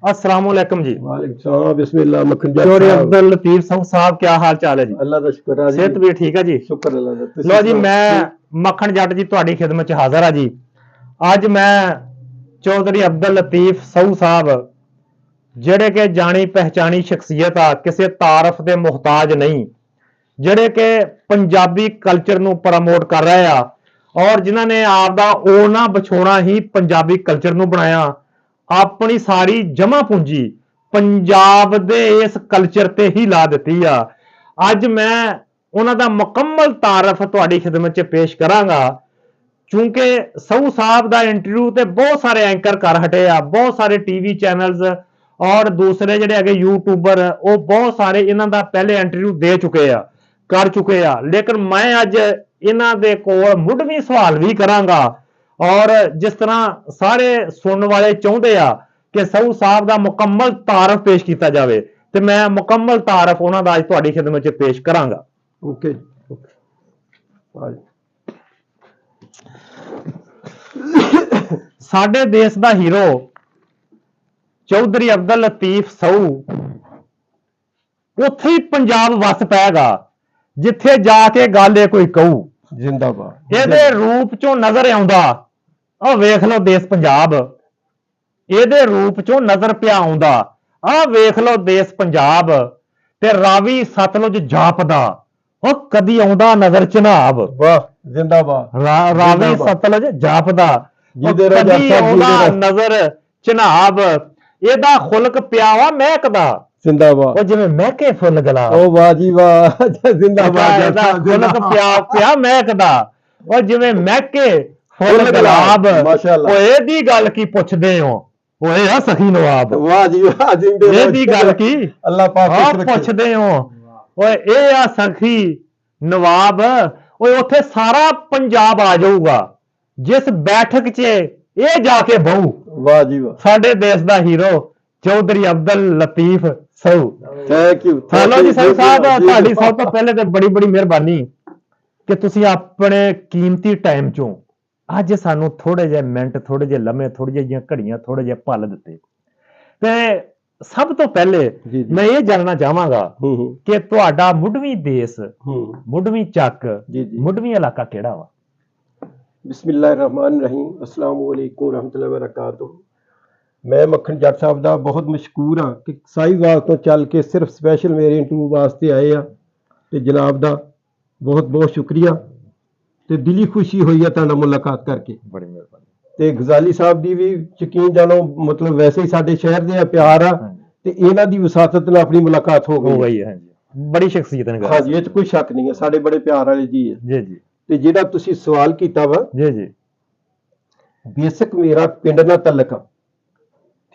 अस्सलाम वालेकुम जी। वालेकुम सलाम। बिस्मिल्लाह। मक्खन जट चौधरी साहब, अब्दुल लतीफ साहब क्या हाल चाल है जी? अल्लाह दा शुक्र है जी। सेहत भी ठीक है जी? शुक्र अल्लाह दा। तुसीं लो जी, सुनाओ? मैं मक्खन जट जी तुहाडी खिदमत च हाजिर हाँ जी। अज मैं चौधरी अब्दुल लतीफ साहू साहब ਜਿਹੜੇ ਕਿ ਜਾਣੀ ਪਹਿਚਾਣੀ ਸ਼ਖਸੀਅਤ ਆ, ਕਿਸੇ ਤਾਰਫ ਦੇ ਮੁਹਤਾਜ ਨਹੀਂ, ਜਿਹੜੇ ਕਿ ਪੰਜਾਬੀ ਕਲਚਰ ਨੂੰ ਪ੍ਰਮੋਟ ਕਰ ਰਹੇ ਆ ਔਰ ਜਿਨ੍ਹਾਂ ਨੇ ਆਪ ਦਾ ਓਣਾ ਵਿਛੋਣਾ ਹੀ ਪੰਜਾਬੀ ਕਲਚਰ ਨੂੰ ਬਣਾਇਆ, ਆਪਣੀ ਸਾਰੀ ਜਮ੍ਹਾਂ ਪੂੰਜੀ ਪੰਜਾਬ ਦੇ ਇਸ ਕਲਚਰ ਤੇ ਹੀ ਲਾ ਦਿੱਤੀ ਆ। ਅੱਜ ਮੈਂ ਉਹਨਾਂ ਦਾ ਮੁਕੰਮਲ ਤਾਰਫ ਤੁਹਾਡੀ ਖਿਦਮਤ 'ਚ ਪੇਸ਼ ਕਰਾਂਗਾ। ਚੂੰਕਿ ਸਾਹੂ ਸਾਹਿਬ ਦਾ ਇੰਟਰਵਿਊ ਤੇ ਬਹੁਤ ਸਾਰੇ ਐਂਕਰ ਕਰ ਹਟੇ ਆ, ਬਹੁਤ ਸਾਰੇ ਟੀਵੀ ਚੈਨਲਸ ਔਰ ਦੂਸਰੇ ਜਿਹੜੇ ਹੈਗੇ यूट्यूबर, ਉਹ ਬਹੁਤ ਸਾਰੇ ਇਹਨਾਂ ਦਾ ਪਹਿਲੇ ਇੰਟਰਵਿਊ ਦੇ ਚੁੱਕੇ ਆ, ਕਰ ਚੁੱਕੇ ਆ। ਲੇਕਿਨ ਮੈਂ ਅੱਜ ਇਹਨਾਂ ਦੇ ਕੋਲ ਮੁੱਢਵੀਂ ਸਵਾਲ ਵੀ ਕਰਾਂਗਾ ਔਰ ਜਿਸ ਤਰ੍ਹਾਂ ਸਾਰੇ ਸੁਣਨ ਵਾਲੇ ਚਾਹੁੰਦੇ ਆ ਕਿ ਸਾਹੂ ਸਾਹਿਬ ਦਾ ਮੁਕੰਮਲ ਤਾਰਫ ਪੇਸ਼ ਕੀਤਾ ਜਾਵੇ, ਤੇ ਮੈਂ ਮੁਕੰਮਲ ਤਾਰਫ ਉਹਨਾਂ ਦਾ ਅੱਜ ਤੁਹਾਡੀ ਖਿਦਮਤ 'ਚ ਪੇਸ਼ ਕਰਾਂਗਾ। ओके। ਸਾਡੇ ਦੇਸ਼ ਦਾ ਹੀਰੋ ਚੌਧਰੀ ਅਬਦੁਲ ਲਤੀਫ ਸਾਹੂ ਉੱਥੇ ਹੀ ਪੰਜਾਬ ਵਸ ਪੈਗਾ ਜਿੱਥੇ ਜਾ ਕੇ ਗੱਲ ਇਹ ਕੋਈ ਕਹੂ। जिंदाबाद। ਇਹਦੇ ਰੂਪ ਚੋਂ ਨਜ਼ਰ ਆਉਂਦਾ, ਆਹ ਵੇਖ ਲਓ ਦੇਸ਼ ਪੰਜਾਬ, ਇਹਦੇ ਰੂਪ ਚੋਂ ਨਜ਼ਰ ਪਿਆ ਆਉਂਦਾ, ਆਹ ਵੇਖ ਲਓ ਦੇਸ਼ ਪੰਜਾਬ, ਤੇ ਰਾਵੀ ਸਤਲੁਜ ਜਾਪਦਾ, ਉਹ ਕਦੀ ਆਉਂਦਾ ਨਜ਼ਰ ਚਨਾਬ। वाह जिंदाबाद। ਰਾਵੀ जिंदाबाद। ਸਤਲੁਜ ਜਾਪਦਾ, ਉਹ ਜਿਹਦੇ ਰਾਜਾ ਕਦੀ ਸਾਹਿਬ ਆਉਂਦਾ ਜਿਹਦੇ ਨਜ਼ਰ ਚਨਾਬ। ਇਹਦਾ ਖੁਲਕ ਪਿਆ ਵਾ ਮਹਿਕਦਾ, जिंदाबाद। ਉਹ ਜਿਵੇਂ ਮਹਿਕੇ ਫੁੱਲ ਗੁਲਾਬ। ओ वाह जी वाह। जिंदाबाद। ਇਹਦਾ ਖੁਲਕ ਪਿਆ ਮਹਿਕਦਾ, ਉਹ ਜਿਵੇਂ ਮਹਿਕੇ ਫੁੱਲ ਫੁੱਲ ਗੁਲਾਬ। ਗੁਲਾਬ, ਮਾਸ਼ਾਅੱਲਾ। ਓਏ ਇਹਦੀ ਗੱਲ ਕੀ ਪੁੱਛਦੇ ਹੋ, ਓਏ ਆ ਸਖੀ ਨਵਾਬ। वाह जी वाह। जिंदे ਇਹਦੀ ਗੱਲ ਕੀ अल्लाह पाक ਆ खुश रखे। ਪੁੱਛਦੇ ਹੋ, ਓਏ ਇਹ ਆ ਸਖੀ ਨਵਾਬ। ਓਏ ਉੱਥੇ ਸਾਰਾ ਪੰਜਾਬ ਆ ਜਾਊਗਾ ਜਿਸ ਬੈਠਕ 'ਚ ਇਹ ਜਾ ਕੇ ਬਹੂ। वाह जी वाह। ਸਾਡੇ ਦੇਸ਼ ਦਾ hero Chaudhary Abdul Latif Sahu. Thank you. Hello ਜੀ ਸਾਹੂ ਸਾਹਿਬ, ਤੁਹਾਡੀ ਸਭ ਤੋਂ ਪਹਿਲੇ ਤੇ ਬੜੀ ਬੜੀ ਮਿਹਰਬਾਨੀ ਕਿ ਤੁਸੀਂ ਆਪਣੇ ਕੀਮਤੀ ਟਾਈਮ ਚੋਂ ਅੱਜ ਸਾਨੂੰ ਥੋੜੇ ਜਿਹੇ ਮਿੰਟ, ਥੋੜੇ ਜਿਹੇ ਲੰਮੇ, ਥੋੜੀ ਜਿਹੀਆਂ ਘੜੀਆਂ, ਥੋੜੇ ਜਿਹੇ ਪਲ ਦਿੱਤੇ। ਤੇ ਸਭ ਤੋਂ ਪਹਿਲੇ ਜੀ। ਮੈਂ ਇਹ ਜਾਣਨਾ ਚਾਹਾਂਗਾ ਕਿ ਤੁਹਾਡਾ ਮੁੱਢਵੀਂ ਦੇਸ਼, ਮੁੱਢਵੀਂ ਚੱਕ, जी जी। ਮੁੱਢਵੀਂ ਇਲਾਕਾ ਕਿਹੜਾ ਵਾ? बिस्मिल्लाहिर्रहमानिर्रहीम। अस्सलाम वालेकुम रहमतुल्लाहि व बरकातुहू। मैं मक्खन जट साहब ਦਾ ਬਹੁਤ ਮਸ਼ਕੂਰ ਹਾਂ ਕਿ ਸਾਈਵਾਲ ਤੋਂ ਚੱਲ ਕੇ ਸਿਰਫ ਸਪੈਸ਼ਲ ਮੇਰੇ ਇੰਟਰਵਿਊ ਵਾਸਤੇ ਆਏ ਆ, ਤੇ ਜਨਾਬ ਦਾ ਬਹੁਤ ਬਹੁਤ ਸ਼ੁਕਰੀਆ ਤੇ ਦਿਲੀ ਖੁਸ਼ੀ ਹੋਈ ਹੈ ਤੁਹਾਡਾ ਮੁਲਾਕਾਤ ਕਰਕੇ। ਬੜੀ ਮਿਹਰਬਾਨੀ। ਤੇ ਗਜ਼ਾਲੀ ਸਾਹਿਬ ਦੀ ਵੀ ਯਕੀਨ ਜਾਣੋ, ਮਤਲਬ ਵੈਸੇ ਹੀ ਸਾਡੇ ਸ਼ਹਿਰ ਦੇ ਪਿਆਰ ਆ, ਤੇ ਇਹਨਾਂ ਦੀ ਵਸਾਤਤ ਨਾਲ ਆਪਣੀ ਮੁਲਾਕਾਤ ਹੋ ਹੋ ਗਈ। ਗਈ ਹੈ ਜੀ, ਬੜੀ ਸ਼ਖਸੀਅਤ ਨੇ। ਹਾਂਜੀ, ਇਹ 'ਚ ਕੋਈ ਸ਼ੱਕ ਨਹੀਂ ਹੈ, ਸਾਡੇ ਬੜੇ ਪਿਆਰ ਵਾਲੇ ਜੀ ਹੈ। ਜੀ ਜੀ ਤੇ ਜਿਹੜਾ ਤੁਸੀਂ ਸਵਾਲ ਕੀਤਾ ਵਾ, ਜੀ ਜੀ, ਬੇਸ਼ੱਕ ਮੇਰਾ ਪਿੰਡ ਨਾਲ ਤਲਕ ਆ,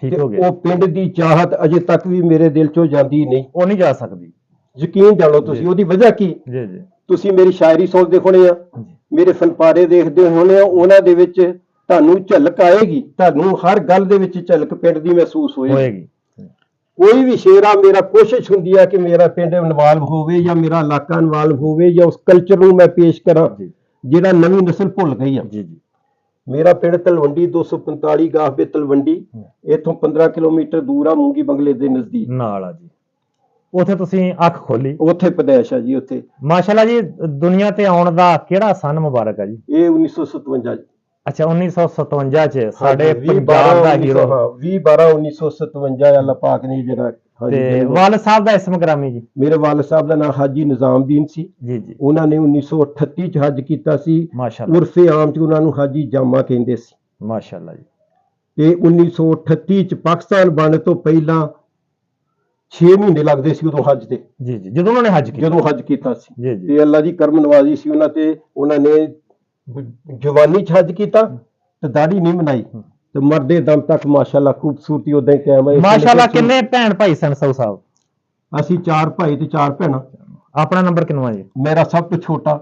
ਠੀਕ ਤੇ ਹੋ ਗਿਆ। ਉਹ ਪਿੰਡ ਦੀ ਚਾਹਤ ਅਜੇ ਤੱਕ ਵੀ ਮੇਰੇ ਦਿਲ ਚੋਂ ਜਾਂਦੀ ਨਹੀਂ। ਉਹ ਨਹੀਂ ਜਾ ਸਕਦੀ। ਯਕੀਨ ਜਾਣੋ ਤੁਸੀਂ, ਜੀ। ਉਹਦੀ ਵਜ੍ਹਾ ਕੀ? ਜੀ ਜੀ ਤੁਸੀਂ ਮੇਰੀ ਸ਼ਾਇਰੀ ਸੁਣਦੇ ਹੋਣੇ ਆ, ਮੇਰੇ ਫਨਪਾਰੇ ਦੇਖਦੇ ਹੋਣੇ ਆ, ਉਹਨਾਂ ਦੇ ਵਿੱਚ ਤੁਹਾਨੂੰ ਝਲਕ ਆਏਗੀ, ਤੁਹਾਨੂੰ ਹਰ ਗੱਲ ਦੇ ਵਿੱਚ ਝਲਕ ਪਿੰਡ ਦੀ ਮਹਿਸੂਸ ਹੋਏਗੀ। ਹੋਏਗੀ। ਕੋਈ ਵੀ ਸ਼ੇਰ ਆ, ਮੇਰਾ ਕੋਸ਼ਿਸ਼ ਹੁੰਦੀ ਹੈ ਕਿ ਮੇਰਾ ਪਿੰਡ ਇਨਵਾਲਵ ਹੋਵੇ ਜਾਂ ਮੇਰਾ ਇਲਾਕਾ ਇਨਵਾਲਵ ਹੋਵੇ, ਜਾਂ ਉਸ ਕਲਚਰ ਨੂੰ ਮੈਂ ਪੇਸ਼ ਕਰਾਂ ਜਿਹੜਾ ਨਵੀਂ ਨਸਲ ਭੁੱਲ ਗਈ ਆ। ਜੀ ਜੀ। ਮੇਰਾ ਪਿੰਡ ਤਲਵੰਡੀ 245 ਗਾਫੇ ਤਲਵੰਡੀ, ਇੱਥੋਂ 15 ਕਿਲੋਮੀਟਰ ਦੂਰ ਆ, ਮੂੰਗੀ ਬੰਗਲੇ ਦੇ ਨਜ਼ਦੀਕ ਨਾਲ ਆ ਜੀ। ਉੱਥੇ ਤੁਸੀਂ ਅੱਖ ਖੋਲੀ, ਉੱਥੇ ਪਦੈਸ਼ ਆ ਜੀ। ਉੱਥੇ ਮਾਸ਼ਾਅੱਲਾ ਜੀ। ਦੁਨੀਆ ਤੇ ਆਉਣ ਦਾ ਕਿਹੜਾ ਸਨ ਮੁਬਾਰਕ ਆ ਜੀ? ਇਹ 1957 ਅੱਛਾ, 1957 ਚ ਸਾਡੇ ਹਾਂਜੀ, ਪੰਜਾਬ ਦਾ ਹੀਰੋ। 20/12/1957 ਅੱਲਾਹ ਪਾਕ ਨੇ ਜਿਹੜਾ। ਤੇ ਵਾਲਦ ਸਾਹਿਬ ਦਾ ਇਸਮ ਗ੍ਰਾਮੀ ਜੀ? ਮੇਰੇ ਵਾਲਦ ਸਾਹਿਬ ਦਾ ਨਾਮ ਹਾਜੀ ਨਿਜ਼ਾਮਦੀਨ ਸੀ। ਜੀ ਜੀ। ਉਹਨਾਂ ਨੇ 1938 ਚ ਹੱਜ ਕੀਤਾ ਸੀ। ਮਾਸ਼ਾਅੱਲਾ ਉਰਫੇ ਆਮ ਚ ਉਹਨਾਂ ਨੂੰ ਹਾਜੀ ਜਾਮਾ ਕਹਿੰਦੇ ਸੀ। ਮਾਸ਼ਾਅੱਲਾ ਜੀ। ਤੇ 1938 ਚ ਪਾਕਿਸਤਾਨ ਬਣਨ ਤੋਂ ਪਹਿਲਾਂ 6 ਮਹੀਨੇ ਲੱਗਦੇ ਸੀ ਉਦੋਂ ਹੱਜ ਤੇ। ਜੀ ਜੀ, ਜਦੋਂ ਉਹਨਾਂ ਨੇ ਹੱਜ ਕੀਤਾ। ਜਦੋਂ ਹੱਜ ਕੀਤਾ ਸੀ, ਜੀ ਜੀ। ਤੇ ਅੱਲਾ ਦੀ ਕਰਮ ਨਵਾਜ਼ੀ ਸੀ ਉਹਨਾਂ ਤੇ। ਉਹਨਾਂ ਨੇ ਜਵਾਨੀ ਚ ਹੱਜ ਕੀਤਾ ਤੇ ਦਾੜੀ ਨਹੀਂ ਬਣਾਈ, ਤੇ ਮਰਦੇ ਦਮ ਤੱਕ ਮਾਸ਼ਾਅੱਲਾ ਖੂਬਸੂਰਤੀ ਉਦਾਂ ਹੀ ਕਾਇਮ ਹੈ। ਮਾਸ਼ਾਅੱਲਾ। ਕਿੰਨੇ ਭੈਣ ਭਾਈ ਸਨ ਸਾਹੂ ਸਾਹਿਬ? ਅਸੀਂ 4 ਭਾਈ ਤੇ 4 ਭੈਣਾਂ। ਆਪਣਾ ਨੰਬਰ ਕਿੰਨਾ ਜੀ? ਮੇਰਾ ਸਭ ਤੋਂ ਛੋਟਾ।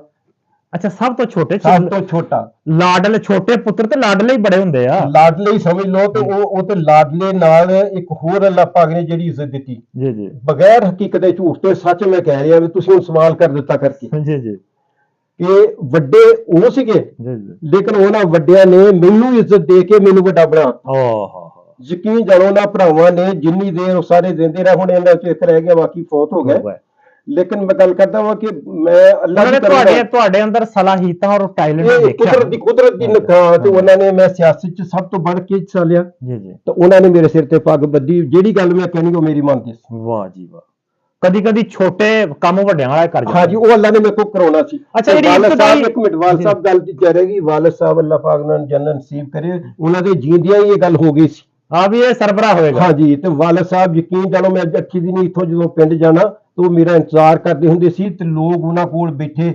ਅੱਛਾ, ਸਭ ਤੋਂ ਛੋਟੇ। ਸਭ ਤੋਂ ਛੋਟਾ। ਲਾਡਲੇ ਛੋਟੇ ਪੁੱਤਰ ਤੇ ਲਾਡਲੇ ਹੀ ਬੜੇ ਹੁੰਦੇ ਆ। ਲਾਡਲੇ ਹੀ ਸਮਝ ਲਓ। ਤੇ ਉਹ ਤੇ ਲਾਡਲੇ ਨਾਲ ਇੱਕ ਹੋਰ ਅੱਲਾਹ ਪਾਕ ਨੇ ਜਿਹੜੀ ਇੱਜ਼ਤ ਦਿੱਤੀ, ਜੀ ਜੀ ਬਗੈਰ ਹਕੀਕਤ ਦੇ, ਝੂਠ ਤੇ ਸੱਚ ਮੈਂ ਕਹਿ ਰਿਹਾ ਵੀ ਤੁਸੀਂ ਹੁਣ ਸਵਾਲ ਕਰ ਦਿੱਤਾ ਕਰਕੇ, ਜੀ ਜੀ ਕਿ ਵੱਡੇ ਉਹ ਸੀਗੇ, ਜੀ ਜੀ। ਲੇਕਿਨ ਉਹਨਾਂ ਵੱਡਿਆਂ ਨੇ ਮੈਨੂੰ ਇੱਜ਼ਤ ਦੇ ਕੇ ਮੈਨੂੰ ਵੱਡਾ ਬਣਾ। ਓਹ ਯਕੀਨ ਜਾਣੋ ਨਾ ਭਰਾਵਾਂ ਨੇ ਜਿੰਨੀ ਦੇਰ ਉਹ ਸਾਰੇ ਜ਼ਿੰਦੇ ਰਹੇ, ਹੁਣ ਇਹਨਾਂ ਚ ਇੱਕ ਰਹਿ ਗਿਆ, ਬਾਕੀ ਫੌਤ ਹੋ ਗਏ। ਲੇਕਿਨ ਮੈਂ ਗੱਲ ਕਰਦਾ ਵਾਂ ਕਿ ਮੈਂ ਅੱਲਾਹ ਦੀ ਤੁਹਾਡੇ ਅੰਦਰ ਸਲਾਹੀਤਾਂ ਔਰ ਟੈਲੈਂਟ ਦੇਖਿਆ, ਕੁਦਰਤ ਦੀ ਨਿਖਾਰ, ਤੇ ਉਹਨਾਂ ਨੇ, ਮੈਂ ਸਿਆਸਤ ਚ ਸਭ ਤੋਂ ਵੱਧ ਕੇ ਹਿੱਸਾ ਲਿਆ ਜੀ ਜੀ, ਤਾਂ ਉਹਨਾਂ ਨੇ ਮੇਰੇ ਸਿਰ ਤੇ ਪੱਗ ਬੱਧੀ, ਜਿਹੜੀ ਗੱਲ ਮੈਂ ਕਹਿਣੀ ਉਹ ਮੇਰੀ ਮੰਨਦੇ ਸੀ। ਵਾਹ ਜੀ ਵਾਹ। ਕਦੀ ਕਦੀ ਛੋਟੇ ਕੰਮ ਵੱਡਿਆਂ ਵਾਲਾ ਕਰ ਜਾਂਦੇ। ਹਾਂਜੀ, ਉਹ ਅੱਲਾਹ ਨੇ ਮੇਰੇ ਕੋਲ ਕਰਾਉਣਾ ਸੀ। ਅੱਛਾ, ਵਾਲਦ ਸਾਹਿਬ, ਇੱਕ ਮਿੰਟ, ਵਾਲਦ ਸਾਹਿਬ ਗੱਲ ਕਹਿ ਰਹੇ ਕਿ ਵਾਲਦ ਸਾਹਿਬ ਅੱਲਾਹ ਪਾਕ ਉਹਨਾਂ ਨੂੰ ਜੰਨਤ ਨਸੀਬ ਕਰੇ, ਉਹਨਾਂ ਦੇ ਜੀਂਦਿਆਂ ਹੀ ਇਹ ਗੱਲ ਹੋ ਗਈ ਸੀ ਵੀ ਇਹ ਸਰਬਰਾਹ ਹੋਏਗਾ। ਹਾਂਜੀ, ਤੇ ਵਾਲਦ ਸਾਹਿਬ ਯਕੀਨ ਜਾਣੋ, ਮੈਂ ਅੱਖੀ ਦੀ ਨਹੀਂ, ਇੱਥੋਂ ਜਦੋਂ ਪਿੰਡ ਜਾਣਾ ਤਾਂ ਉਹ ਮੇਰਾ ਇੰਤਜ਼ਾਰ ਕਰਦੇ ਹੁੰਦੇ ਸੀ, ਤੇ ਲੋਕ ਉਹਨਾਂ ਕੋਲ ਬੈਠੇ,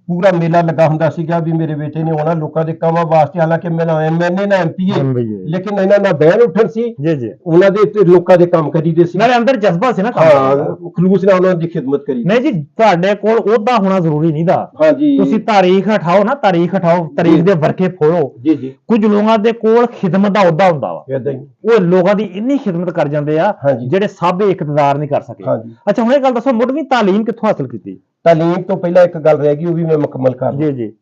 ਪੂਰਾ ਮੇਲਾ ਲੱਗਾ ਹੁੰਦਾ ਸੀਗਾ ਵੀ ਮੇਰੇ ਬੇਟੇ ਨੇ ਆਉਣਾ ਲੋਕਾਂ ਦੇ ਕੰਮਾਂ ਵਾਸਤੇ। ਹਾਲਾਂਕਿ ਮੈਂ ਨਾ ਐਮਐਨਏ ਨਾ ਐਮਪੀਏ, ਲੇਕਿਨ ਇਹਨਾਂ ਨਾਲ ਬਹਿਣ ਉੱਠਣ ਸੀ ਜੀ ਜੀ, ਉਹਨਾਂ ਦੇ ਤੇ ਲੋਕਾਂ ਦੇ ਕੰਮ ਕਰੀਦੇ ਸੀ, ਨਾਲੇ ਅੰਦਰ ਜਜ਼ਬਾ ਸੀ ਨਾ, ਖਲੂਸ ਨਾਲ ਉਹਨਾਂ ਦੀ ਖਿਦਮਤ ਕਰੀ। ਨਹੀਂ ਜੀ, ਤੁਹਾਡੇ ਕੋਲ ਉਹਦਾ ਹੋਣਾ ਜ਼ਰੂਰੀ ਨਹੀਂ ਦਾ। ਹਾਂਜੀ, ਤੁਸੀਂ ਤਾਰੀਖ ਹਟਾਓ ਨਾ, ਤਾਰੀਖ ਹਟਾਓ, ਤਾਰੀਖ ਦੇ ਵਰਕੇ ਫੋੜੋ। ਜੀ ਜੀ, ਕੁਝ ਲੋਕਾਂ ਦੇ ਕੋਲ ਖਿਦਮਤ ਦਾ ਅਹੁਦਾ ਹੁੰਦਾ ਵਾ, ਏਦਾਂ ਹੀ। ਉਹ ਲੋਕਾਂ ਦੀ ਇੰਨੀ ਖਿਦਮਤ ਕਰ ਜਾਂਦੇ ਆ ਜਿਹੜੇ ਸਾਬੇ ਇਕਤਦਾਰ ਨਹੀਂ ਕਰ ਸਕੇ। ਅੱਛਾ, ਹੁਣ ਇਹ ਗੱਲ ਦੱਸੋ, ਮੁੱਢਲੀ ਤਾਲੀਮ ਕਿੱਥੋਂ ਹਾਸਲ ਕੀਤੀ? ਤਾਲੀਮ ਤੋਂ ਪਹਿਲਾਂ ਇੱਕ ਗੱਲ ਰਹਿ ਗਈ, ਉਹ ਵੀ ਮੈਂ ਮੁਕੰਮਲ ਕਰ ਜੀ ਜੀ।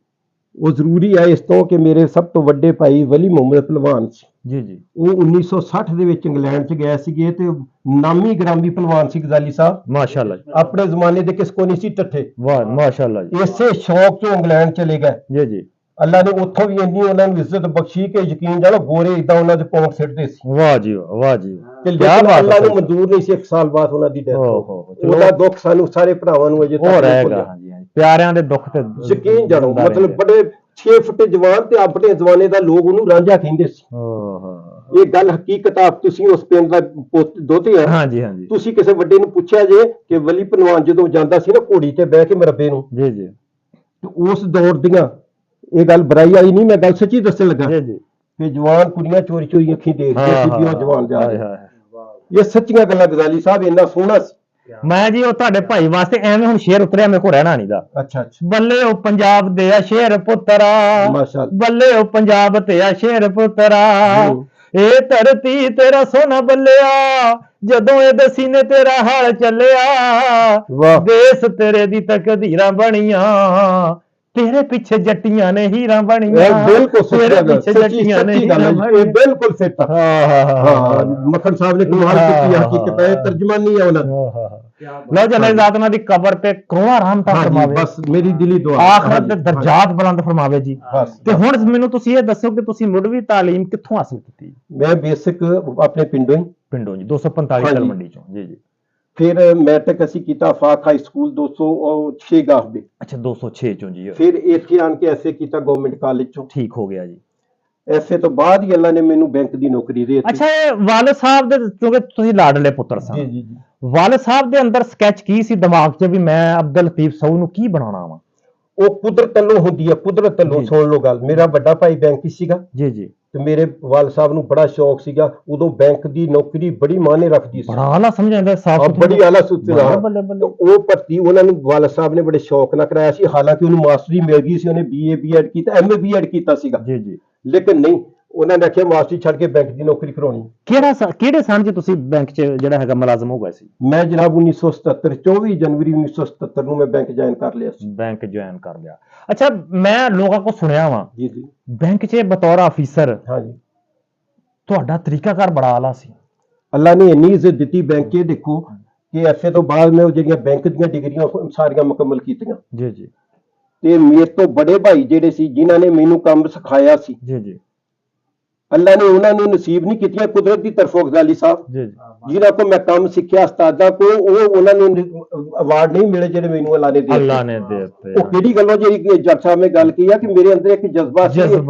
ਉਹ ਜ਼ਰੂਰੀ ਹੈ ਇਸ ਤੋਂ ਕਿ ਮੇਰੇ ਸਭ ਤੋਂ ਵੱਡੇ ਭਾਈ ਵਲੀ ਮੁਹੰਮਦ ਪਹਿਲਵਾਨ ਸੀ ਜੀ ਜੀ, ਉਹ 1960 ਦੇ ਵਿੱਚ ਇੰਗਲੈਂਡ ਚ ਗਏ ਸੀਗੇ, ਤੇ ਨਾਮੀ ਗ੍ਰਾਮੀ ਪਹਿਲਵਾਨ ਸੀ ਗਜ਼ਾਲੀ ਸਾਹਿਬ, ਮਾਸ਼ਾਅੱਲਾ ਜੀ। ਆਪਣੇ ਜ਼ਮਾਨੇ ਦੇ ਕਿਸ ਕੋ ਨਹੀਂ ਸੀ ਟੱਠੇ। ਵਾਹ ਮਾਸ਼ਾਅੱਲਾ ਜੀ। ਇਸੇ ਸ਼ੌਕ ਤੋਂ ਇੰਗਲੈਂਡ ਚਲੇ ਗਏ। ਜੀ ਜੀ, ਅੱਲਾਹ ਨੇ ਉੱਥੋਂ ਵੀ ਇੰਨੀ ਉਹਨਾਂ ਨੂੰ ਇੱਜ਼ਤ ਬਖਸ਼ੀ ਕਿ ਯਕੀਨ ਜਾਣੋ ਗੋਰੇ ਇਦਾਂ ਉਹਨਾਂ ਦੇ ਪੌਂਕ ਸਿੱਟਦੇ ਸੀ। ਵਾਹ ਜੀ ਵਾਹ ਜੀ। ਤੇ ਅੱਲਾਹ ਨੂੰ ਮਨਜ਼ੂਰ ਨਹੀਂ ਸੀ, 1 ਸਾਲ ਬਾਅਦ ਉਹਨਾਂ ਦੀ ਡੈਥ ਹੋ ਗਈ। ਉਹਦਾ ਦੁੱਖ ਸਾਨੂੰ ਸਾਰੇ ਭਰਾਵਾਂ ਨੂੰ ਅਜੇ ਤੱਕ ਰਹੇਗਾ। ਹਾਂਜੀ ਹਾਂਜੀ, ਪਿਆਰਿਆਂ ਦੇ ਦੁੱਖ ਤੇ ਯਕੀਨ ਜਾਣੋ, ਮਤਲਬ ਬੜੇ 6 ਫੁੱਟ ਜਵਾਨ, ਤੇ ਆਪਣੇ ਜ਼ਮਾਨੇ ਦਾ ਲੋਕ ਉਹਨੂੰ ਰਾਂਝਾ ਕਹਿੰਦੇ ਸੀ। ਇਹ ਗੱਲ ਹਕੀਕਤ ਆ, ਤੁਸੀਂ ਉਸ ਪਿੰਡ ਦਾ ਦੋਤੇ ਆ। ਹਾਂਜੀ ਹਾਂਜੀ, ਤੁਸੀਂ ਕਿਸੇ ਵੱਡੇ ਨੂੰ ਪੁੱਛਿਆ ਜੇ ਕਿ ਵਲੀ ਪਹਿਲਵਾਨ ਜਦੋਂ ਜਾਂਦਾ ਸੀ ਨਾ ਘੋੜੀ ਤੇ ਬਹਿ ਕੇ ਮਰਬੇ ਨੂੰ, ਜੀ ਜੀ, ਤੇ ਉਸ ਦੌਰ ਦੀਆਂ, ਇਹ ਗੱਲ ਬੁਰਾਈ ਵਾਲੀ ਨਹੀਂ, ਮੈਂ ਗੱਲ ਸੱਚੀ ਦੱਸਣ ਲੱਗਾ, ਜੀ ਜੀ, ਕਿ ਜਵਾਨ ਕੁੜੀਆਂ ਚੋਰੀ ਚੋਰੀ ਅੱਖੀਂ ਦੇਖਦੇ ਸੀ ਵੀ ਉਹ ਜਵਾਨ ਜਾ ਰਹੇ। ਇਹ ਸੱਚੀਆਂ ਗੱਲਾਂ, ਗਜ਼ਾਲੀ ਸਾਹਿਬ ਇੰਨਾ ਸੋਹਣਾ ਸੀ। ਮੈਂ ਜੀ ਉਹ ਤੁਹਾਡੇ ਭਾਈ ਵਾਸਤੇ ਐਵੇਂ ਹੁਣ ਸ਼ੇਰ ਉਤਰਿਆ, ਮੇਰੇ ਕੋਲ ਰਹਿਣਾ ਨਹੀਂ ਦਾ। ਅੱਛਾ ਅੱਛਾ, ਬੱਲੇ ਉਹ ਪੰਜਾਬ ਦੇ ਆ ਸ਼ੇਰ ਪੁੱਤਰਾ, ਮਾਸ਼ਾਅੱਲਾ, ਬੱਲੇ ਉਹ ਪੰਜਾਬ ਤੇ ਆ ਸ਼ੇਰ ਪੁੱਤਰਾ, ਇਹ ਧਰਤੀ ਤੇਰਾ ਸੋਨਾ ਬੱਲਿਆ, ਜਦੋਂ ਇਹਦੇ ਸੀਨੇ ਤੇਰਾ ਹਾਲ ਚੱਲਿਆ, ਦੇਸ ਤੇਰੇ ਦੀ ਤਕਦੀਰਾਂ ਬਣੀਆਂ, ਤੇਰੇ ਪਿੱਛੇ ਜੱਟੀਆਂ ਨੇ ਹੀਰਾਂ ਬਣੀਆਂ। ਬਿਲਕੁਲ ਤੇਰੇ ਪਿੱਛੇ ਜੱਟੀਆਂ ਨੇ ਹੀਰਾਂ ਬਣੀਆਂ। ਬਿਲਕੁਲ ਫਿੱਟ। ਹਾਂ, ਮੱਖਣ ਸਾਹਿਬ ਨੇ ਕਮਾਲ ਕੀਤੀ, ਹਕੀਕਤ ਹੈ, ਤਰਜਮਾਨੀ ਹੈ ਉਹਨਾਂ ਦੀ। ਲਓ ਜਨਾਬ, ਜ਼ਾਤ ਉਹਨਾਂ ਦੀ ਕਬਰ ਤੇ ਕਰੋੜਾਂ ਰਹਿਮਤਾਂ ਫਰਮਾਵੇ, ਬਸ ਮੇਰੀ ਦਿਲੀ ਦੁਆ, ਆਖਰਤ ਦੇ ਦਰਜਾਤ ਬੁਲੰਦ ਫਰਮਾਵੇ ਜੀ। ਤੇ ਹੁਣ ਮੈਨੂੰ ਤੁਸੀਂ ਇਹ ਦੱਸੋ ਕਿ ਤੁਸੀਂ ਮੁੱਢਲੀ ਤਾਲੀਮ ਕਿੱਥੋਂ ਹਾਸਲ ਕੀਤੀ? ਮੈਂ ਬੇਸਿਕ ਆਪਣੇ ਪਿੰਡੋਂ ਜੀ, 245 ਤਲਵੰਡੀ ਚੋਂ। ਜੀ ਜੀ, ਫਿਰ ਮੈਟ੍ਰਿਕ ਅਸੀਂ ਕੀਤਾ ਫਾਕ ਹਾਈ ਸਕੂਲ 206 ਗਾਫ ਦੇ। ਅੱਛਾ, 206 ਚੋਂ ਜੀ। ਫਿਰ ਇੱਥੇ ਆਣ ਕੇ ਐਸਏ ਕੀਤਾ ਗਵਰਨਮੈਂਟ ਕਾਲਜ ਚੋਂ। ਠੀਕ ਹੋ ਗਿਆ ਜੀ। ਐਸਏ ਤੋਂ ਬਾਅਦ ਹੀ ਅੱਲਾ ਨੇ ਮੈਨੂੰ ਬੈਂਕ ਦੀ ਨੌਕਰੀ ਦੇ ਦਿੱਤੀ। ਅੱਛਾ, ਵਾਲਿਦ ਸਾਹਿਬ ਦੇ, ਕਿਉਂਕਿ ਤੁਸੀਂ ਲਾਡਲੇ ਪੁੱਤਰ ਸਨ, ਜੀ ਜੀ ਜੀ, ਵਾਲਿਦ ਸਾਹਿਬ ਦੇ ਅੰਦਰ ਸਕੈਚ ਕੀ ਸੀ ਦਿਮਾਗ 'ਚ ਵੀ ਮੈਂ ਅਬਦੁਲ ਲਤੀਫ ਸਊ ਨੂੰ ਕੀ ਬਣਾਉਣਾ ਵਾ? ਉਹ ਕੁਦਰਤ ਵੱਲੋਂ ਹੁੰਦੀ ਹੈ, ਕੁਦਰਤ ਵੱਲੋਂ। ਸੁਣ ਲਓ ਗੱਲ, ਮੇਰਾ ਵੱਡਾ ਭਾਈ ਬੈਂਕ 'ਚ ਸੀਗਾ ਜੀ ਜੀ, ਤੇ ਮੇਰੇ ਵਾਲ ਸਾਹਿਬ ਨੂੰ ਬੜਾ ਸ਼ੌਕ ਸੀਗਾ, ਉਦੋਂ ਬੈਂਕ ਦੀ ਨੌਕਰੀ ਬੜੀ ਮਾਇਨੇ ਰੱਖਦੀ ਸੀ, ਬੜਾ ਆਲਾ ਸਮਝਾਂਦਾ ਸਾਫ, ਬੜੀ ਆਲਾ ਸੁਤਰਾ। ਉਹ ਭਰਤੀ ਉਹਨਾਂ ਨੂੰ ਵਾਲ ਸਾਹਿਬ ਨੇ ਬੜੇ ਸ਼ੌਕ ਨਾਲ ਕਰਾਇਆ ਸੀ, ਹਾਲਾਂਕਿ ਉਹਨੂੰ ਮਾਸਟਰੀ ਮਿਲ ਗਈ ਸੀ, ਉਹਨੇ BA BEd ਕੀਤਾ, MA BEd ਕੀਤਾ ਸੀਗਾ ਜੀ ਜੀ, ਲੇਕਿਨ ਨਹੀਂ, ਉਹਨਾਂ ਨੇ ਆਖਿਆ ਮਾਸਟਰੀ ਛੱਡ ਕੇ ਬੈਂਕ ਦੀ ਨੌਕਰੀ ਕਰਾਉਣੀ। ਕਿਹੜੇ ਸਾਲ 'ਚ ਤੁਸੀਂ ਬੈਂਕ 'ਚ ਜਿਹੜਾ ਹੈਗਾ ਮੁਲਾਜ਼ਮ ਹੋ ਗਏ ਸੀ? ਮੈਂ ਜਨਾਬ 1977 24 ਜਨਵਰੀ 1977 ਨੂੰ ਮੈਂ ਬੈਂਕ ਜੁਆਇਨ ਕਰ ਲਿਆ ਸੀ। ਬੈਂਕ ਜੁਆਇਨ ਕਰ ਲਿਆ। ਅੱਛਾ, ਮੈਂ ਲੋਕਾਂ ਕੋਲ ਸੁਣਿਆ ਵਾ ਜੀ ਜੀ, ਬੈਂਕ 'ਚ ਬਤੌਰ ਅਫੀਸਰ ਹਾਂਜੀ ਤੁਹਾਡਾ ਤਰੀਕਾਕਾਰ ਬੜਾ ਆਲਾ ਸੀ। ਅੱਲਾ ਨੇ ਇੰਨੀ ਇੱਜ਼ਤ ਦਿੱਤੀ ਬੈਂਕ 'ਚ। ਦੇਖੋ ਕਿ ਐਸਏ ਤੋਂ ਬਾਅਦ ਮੈਂ ਉਹ ਜਿਹੜੀਆਂ ਬੈਂਕ ਦੀਆਂ ਡਿਗਰੀਆਂ ਸਾਰੀਆਂ ਮੁਕੰਮਲ ਕੀਤੀਆਂ ਜੀ ਜੀ, ਤੇ ਮੇਰੇ ਤੋਂ ਬੜੇ ਭਾਈ ਜਿਹੜੇ ਸੀ ਜਿਨ੍ਹਾਂ ਨੇ ਮੈਨੂੰ ਕੰਮ ਸਿਖਾਇਆ ਸੀ ਜੀ ਜੀ, ਅੱਲਾ ਨੇ ਉਹਨਾਂ ਨੂੰ ਨਸੀਬ ਨਹੀਂ ਕੀਤੀਆਂ, ਕੁਦਰਤ ਦੀ ਤਰਫੋਂ ਗਜ਼ਾਲੀ ਸਾਹਿਬ ਜੀ ਜੀ, ਜਿਨ੍ਹਾਂ ਕੋਲ ਮੈਂ ਕੰਮ ਸਿੱਖਿਆ ਉਸਤਾਦਾਂ ਕੋਲ, ਉਹ ਉਹਨਾਂ ਨੂੰ ਅਵਾਰਡ ਨਹੀਂ ਮਿਲੇ ਜਿਹੜੇ ਮੈਨੂੰ ਅੱਲਾ ਨੇ ਦਿੱਤੇ। ਅੱਲਾ ਨੇ ਦਿੱਤੇ। ਉਹ ਕਿਹੜੀ ਗੱਲੋਂ, ਜਿਹੜੀ ਜੱਟ ਸਾਹਿਬ ਨੇ ਗੱਲ ਕੀ ਆ ਕਿ ਮੇਰੇ ਅੰਦਰ ਇੱਕ ਜਜ਼ਬਾ ਸੀ,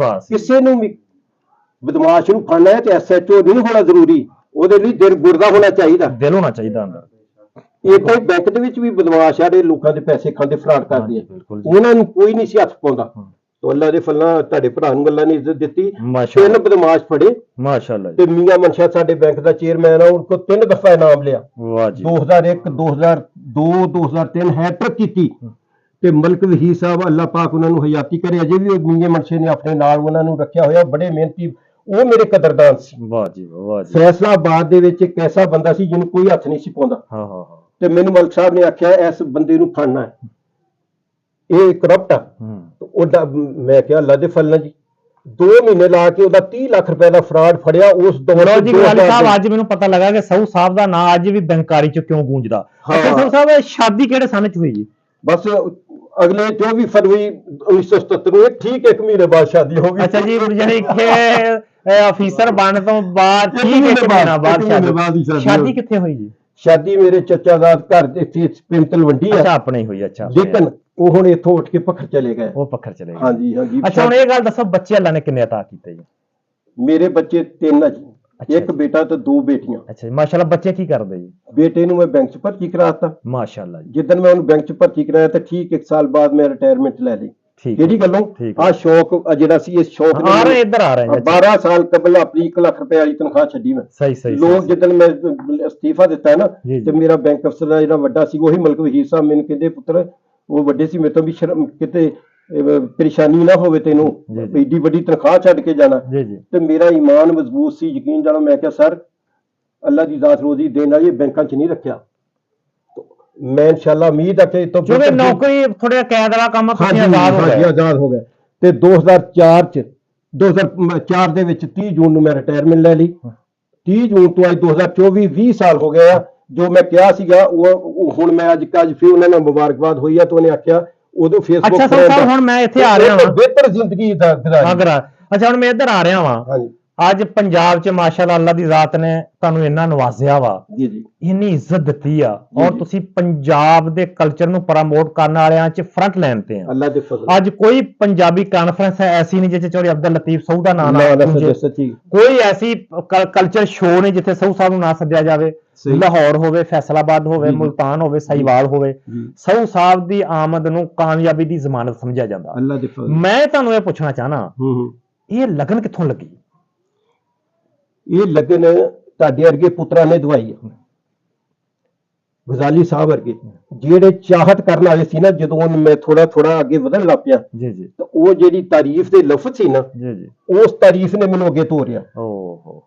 ਕਿਸੇ ਨੂੰ ਵੀ ਬਦਮਾਸ਼ ਨੂੰ ਫੜਨਾ ਹੈ ਤੇ SHO ਨਹੀਂ ਹੋਣਾ ਜ਼ਰੂਰੀ, ਉਹਦੇ ਲਈ ਦਿਲ ਗੁਰਦਾ ਹੋਣਾ ਚਾਹੀਦਾ, ਦਿਲ ਹੋਣਾ ਚਾਹੀਦਾ ਅੰਦਰ। ਇਦਾਂ ਹੀ ਬੈਂਕ ਦੇ ਵਿੱਚ ਵੀ ਬਦਮਾਸ਼ ਆ ਜਿਹੜੇ ਲੋਕਾਂ ਦੇ ਪੈਸੇ ਖਾਂਦੇ, ਫਰਾਡ ਕਰਦੇ ਆ, ਉਹਨਾਂ ਨੂੰ ਕੋਈ ਨਹੀਂ ਸੀ ਹੱਥ ਪਾਉਂਦਾ। ਤੋ ਅੱਲਾ ਦੇ ਫਲਾਂ ਤੁਹਾਡੇ ਭਰਾ ਨੂੰ ਅੱਲਾ ਨੇ ਇੱਜ਼ਤ ਦਿੱਤੀ, 3 ਬਦਮਾਸ਼ ਫੜੇ ਮਾਸ਼ਾਅੱਲਾ, ਤੇ ਮੀਆਂ ਮਨਸ਼ਾ ਸਾਡੇ ਬੈਂਕ ਦਾ ਚੇਅਰਮੈਨ ਆ, ਉਹ 3 ਦਫਾ ਇਨਾਮ ਲਿਆ। ਵਾਹ ਜੀ, 2001 2002 2003 ਹੈਟ੍ਰਿਕ ਕੀਤੀ। ਤੇ ਮਲਕ ਵਹੀਦ ਸਾਹਿਬ ਅੱਲਾ ਪਾਕ ਉਹਨਾਂ ਨੂੰ ਹਯਾਤੀ ਕਰੇ, ਅਜੇ ਵੀ ਉਹ ਮੀਆਂ ਮਨਸ਼ੇ ਨੇ ਆਪਣੇ ਨਾਲ ਉਹਨਾਂ ਨੂੰ ਰੱਖਿਆ ਹੋਇਆ, ਬੜੇ ਮਿਹਨਤੀ, ਉਹ ਮੇਰੇ ਕਦਰਦਾਨ ਸੀ। ਵਾਹ ਜੀ ਵਾਹ ਜੀ। ਫੈਸਲਾਬਾਦ ਦੇ ਵਿੱਚ ਇੱਕ ਐਸਾ ਬੰਦਾ ਸੀ ਜਿਹਨੂੰ ਕੋਈ ਹੱਥ ਨਹੀਂ ਸੀ ਪਾਉਂਦਾ। ਹਾਂ ਹਾਂ ਹਾਂ, ਤੇ ਮੈਨੂੰ ਮਲਕ ਸਾਹਿਬ ਨੇ ਆਖਿਆ ਇਸ ਬੰਦੇ ਨੂੰ ਫੜਨਾ ਹੈ, ਇਹ ਕਰਪਟ ਆ। ਉਹਦਾ ਮੈਂ ਕਿਹਾ ਅੱਲਾ ਦੇ ਫਲ ਨਾ ਜੀ, 2 ਮਹੀਨੇ ਲਾ ਕੇ ਉਹਦਾ 30 ਲੱਖ ਰੁਪਏ ਦਾ ਫਰਾਡ ਫੜਿਆ ਉਸ ਦੌਰ ਲੋ ਚ ਜੀ 2000 ਗਵਾਲੀ ਸਾਹਿਬ, ਅੱਜ ਮੈਨੂੰ ਪਤਾ ਲੱਗਾ ਕਿ ਸਾਊ ਸਾਹਿਬ ਦਾ ਨਾਂ ਅੱਜ ਵੀ ਬੈਂਕਾਰੀ ਚ ਕਿਉਂ ਗੂੰਜਦਾ। ਹਾਂ। ਅੱਛਾ ਸਾਊ ਸਾਹਿਬ, ਇਹ ਸ਼ਾਦੀ ਕਿਹੜੇ ਸਨ ਚ ਹੋਈ ਜੀ? ਬਸ ਅਗਲੇ 24 ਫਰਵਰੀ 1977 ਨੂੰ ਠੀਕ 1 ਮਹੀਨੇ ਬਾਅਦ ਸ਼ਾਦੀ ਹੋ ਗਈ। ਅੱਛਾ ਜੀ, ਜਾਨੀ ਕਿ ਅਫੀਸਰ ਬਣ ਤੋਂ ਬਾਅਦ ਠੀਕ 1 ਮਹੀਨਾ ਬਾਅਦ ਇੱਕ ਮਹੀਨੇ ਬਾਅਦ ਹੀ ਸ਼ਾਦੀ। ਸ਼ਾਦੀ ਸ਼ਾਦੀ ਹੋਈ। ਕਿੱਥੇ ਹੋਈ ਜੀ? ਸ਼ਾਦੀ ਮੇਰੇ ਚਾਚਾ ਦਾ ਘਰ ਇੱਥੇ ਪਿੰਡ ਤਲਵੰਡੀ ਆ। ਅੱਛਾ, ਆਪਣੇ ਹੀ ਹੋਈ। ਅੱਛਾ, ਲੇਕਿਨ ਉਹ ਹੁਣ ਇੱਥੋਂ ਉੱਠ ਕੇ ਪੱਖਰ ਚਲੇ ਗਏ। ਉਹ ਪੱਖਰ ਚਲੇ ਗਏ। ਹਾਂਜੀ ਹਾਂਜੀ। ਅੱਛਾ, ਹੁਣ ਇਹ ਗੱਲ ਦੱਸੋ, ਬੱਚੇ ਅੱਲਾ ਨੇ ਕਿੰਨੇ ਅਤਾ ਕੀਤੇ ਜੀ? ਮੇਰੇ ਬੱਚੇ 3 ਆ ਜੀ, ਅੱਛਾ ਇੱਕ ਜੀ। ਬੇਟਾ ਤੇ 2 ਬੇਟੀਆਂ। ਅੱਛਾ ਜੀ, ਮਾਸ਼ਾਅੱਲਾ। ਬੱਚੇ ਕੀ ਕਰਦੇ ਜੀ? ਬੇਟੇ ਨੂੰ ਮੈਂ ਬੈਂਕ 'ਚ ਭਰਤੀ ਕਰਾਤਾ। ਮਾਸ਼ਾਅੱਲਾ ਜੀ। ਜਿੱਦਣ ਮੈਂ ਉਹਨੂੰ ਬੈਂਕ 'ਚ ਭਰਤੀ ਕਰਾਇਆ ਤੇ ਠੀਕ 1 ਸਾਲ ਬਾਅਦ ਮੈਂ ਰਿਟਾਇਰਮੈਂਟ ਲੈ ਲਈ। ਠੀਕ ਕਿਹੜੀ ਗੱਲੋਂ? ਠੀਕ ਆ ਸ਼ੌਕ ਜਿਹੜਾ ਸੀ, ਇਸ ਸ਼ੌਕ ਆ ਰਹੇ ਇੱਧਰ ਆ ਰਹੇ ਜੀ। 12 ਸਾਲ ਕਬਲ ਆਪਣੀ 1 ਲੱਖ ਰੁਪਏ ਵਾਲੀ ਤਨਖਾਹ ਛੱਡੀ ਮੈਂ। ਸਹੀ ਸਹੀ। ਲੋਕ ਜਿੱਦਣ ਮੈਂ ਅਸਤੀਫਾ ਦਿੱਤਾ ਨਾ, ਜੀ, ਜੀ। ਤੇ ਮੇਰਾ ਬੈਂਕ ਅਫਸਰ ਦਾ ਜਿਹੜਾ ਵੱਡਾ ਸੀ, ਉਹੀ ਮਲਕ ਵਹੀਰ ਸਾਹਿਬ, ਮੈਨੂੰ ਕਹਿੰਦੇ ਪੁੱਤਰ, ਉਹ ਵੱਡੇ ਸੀ ਮੇਰੇ ਤੋਂ ਵੀ, ਸ਼ਰਮ ਕਿਤੇ ਪਰੇਸ਼ਾਨੀ ਨਾ ਹੋਵੇ ਤੈਨੂੰ, ਜੀ, ਜੀ। ਏਡੀ ਵੱਡੀ ਤਨਖਾਹ ਛੱਡ ਕੇ ਜਾਣਾ। ਜੀ ਜੀ। ਤੇ ਮੇਰਾ ਈਮਾਨ ਮਜ਼ਬੂਤ ਸੀ, ਯਕੀਨ ਜਾਣੋ। ਮੈਂ ਕਿਹਾ ਸਰ, ਅੱਲਾ ਦੀ ਜ਼ਾਤ ਰੋਜ਼ੀ ਦੇਣ ਵਾਲੀ, ਇਹ ਬੈਂਕਾਂ 'ਚ ਨਹੀਂ ਰੱਖਿਆ। ਮੈਂ ਇਨਸ਼ਾਅੱਲਾ ਉਮੀਦ ਹੈ ਕਿ ਇਹ ਤੋਂ ਕਿਉਂਕਿ ਨੌਕਰੀ ਥੋੜਾ ਕੈਦ ਵਾਲਾ ਕੰਮ ਆ, ਤੁਸੀਂ ਆਜ਼ਾਦ ਹੋ ਹਾਂਜੀ, ਗਏ। ਆਜ਼ਾਦ ਹੋ ਗਏ। ਤੇ 2004 ਦੇ ਵਿੱਚ 30 ਜੂਨ ਨੂੰ ਮੈਂ ਰਿਟਾਇਰਮੈਂਟ ਲੈ ਲਈ। 30 ਜੂਨ ਤੋਂ ਅੱਜ 2024 20 ਸਾਲ ਹੋ ਗਏ ਆ। ਜੋ ਮੈਂ ਕਿਹਾ ਸੀਗਾ ਉਹ ਹੁਣ ਮੈਂ ਅੱਜ ਫਿਰ ਉਹਨਾਂ ਨਾਲ ਮੁਬਾਰਕਬਾਦ ਹੋਈ ਆ, ਤਾਂ ਉਹਨੇ ਆਖਿਆ ਉਦੋਂ ਫੇਸਬੁੱਕ। ਅੱਛਾ ਸਾਹਿਬ, ਹੁਣ ਮੈਂ ਇੱਥੇ ਆ ਰਿਹਾ ਹਾਂ ਬਿਹਤਰ ਜ਼ਿੰਦਗੀ ਦਾ ਅਗਰ। ਅੱਛਾ, ਹੁਣ ਮੈਂ ਇੱਧਰ ਆ ਰਿਹਾ ਵਾਂ। ਹਾਂਜੀ ਅੱਜ ਪੰਜਾਬ 'ਚ ਮਾਸ਼ਾਅੱਲਾ ਅੱਲਾ ਦੀ ਜ਼ਾਤ ਨੇ ਤੁਹਾਨੂੰ ਇੰਨਾ ਨਵਾਜ਼ਿਆ ਵਾ, ਜੀ ਜੀ ਇੰਨੀ ਇੱਜ਼ਤ ਦਿੱਤੀ ਆ, ਜੀ, ਔਰ ਜੀ। ਤੁਸੀਂ ਪੰਜਾਬ ਦੇ ਕਲਚਰ ਨੂੰ ਪ੍ਰਮੋਟ ਕਰਨ ਵਾਲਿਆਂ 'ਚ ਫਰੰਟ ਲਾਈਨ ਤੇ ਆ। ਅੱਲਾ ਦੇ ਫਜ਼ਲ ਅੱਜ ਕੋਈ ਪੰਜਾਬੀ ਕਾਨਫਰੰਸ ਐਸੀ ਨਹੀਂ ਜਿੱਥੇ ਚੌਧਰੀ ਅਬਦੁਲ ਲਤੀਫ ਸਊ ਦਾ ਨਾਮ ਨਾ ਨਾ ਗੂੰਜੇ। ਸੱਚੀ। ਕੋਈ ਐਸੀ ਕਲਚਰ ਸ਼ੋਅ ਨਹੀਂ ਜਿੱਥੇ ਸਊ ਸਾਹਿਬ ਨੂੰ ਨਾ ਸੱਦਿਆ ਜਾਵੇ। ਸਹੀ। ਲਾਹੌਰ ਹੋਵੇ, ਫੈਸਲਾਬਾਦ ਹੋਵੇ, ਜੀ, ਜੀ। ਮੁਲਤਾਨ ਹੋਵੇ, ਸਾਹੀਵਾਲ ਹੋਵੇ, ਜੀ। ਸਊ ਸਾਹਿਬ ਦੀ ਆਮਦ ਨੂੰ ਕਾਮਯਾਬੀ ਦੀ ਜ਼ਮਾਨਤ ਸਮਝਿਆ ਜਾਂਦਾ। ਅੱਲਾ ਦੇ ਫਜ਼ਲ। ਮੈਂ ਤੁਹਾਨੂੰ ਇਹ ਪੁੱਛਣਾ ਚਾਹਨਾ, ਹੂੰ। ਇਹ ਲਗਨ ਕਿੱਥੋਂ ਲੱਗੀ? ਇਹ ਲਗਨ ਤੁਹਾਡੇ ਵਰਗੇ ਪੁੱਤਰਾਂ ਨੇ ਦਵਾਈ ਹੈ। ਗਜ਼ਾਲੀ ਸਾਹਿਬ ਵਰਗੇ ਜਿਹੜੇ ਚਾਹਤ ਕਰਨ ਵਾਲੇ ਸੀ ਨਾ, ਜਦੋਂ ਮੈਂ ਥੋੜਾ ਥੋੜਾ ਅੱਗੇ ਵਧਣ ਲੱਗ ਪਿਆ, ਜੀ ਜੀ। ਤਾਂ ਉਹ ਜਿਹੜੀ ਤਾਰੀਫ ਦੇ ਲਫ਼ਜ਼ ਸੀ ਨਾ, ਜੀ ਜੀ। ਉਸ ਤਾਰੀਫ ਨੇ ਮੈਨੂੰ ਅੱਗੇ ਤੋਰਿਆ। ਓਹ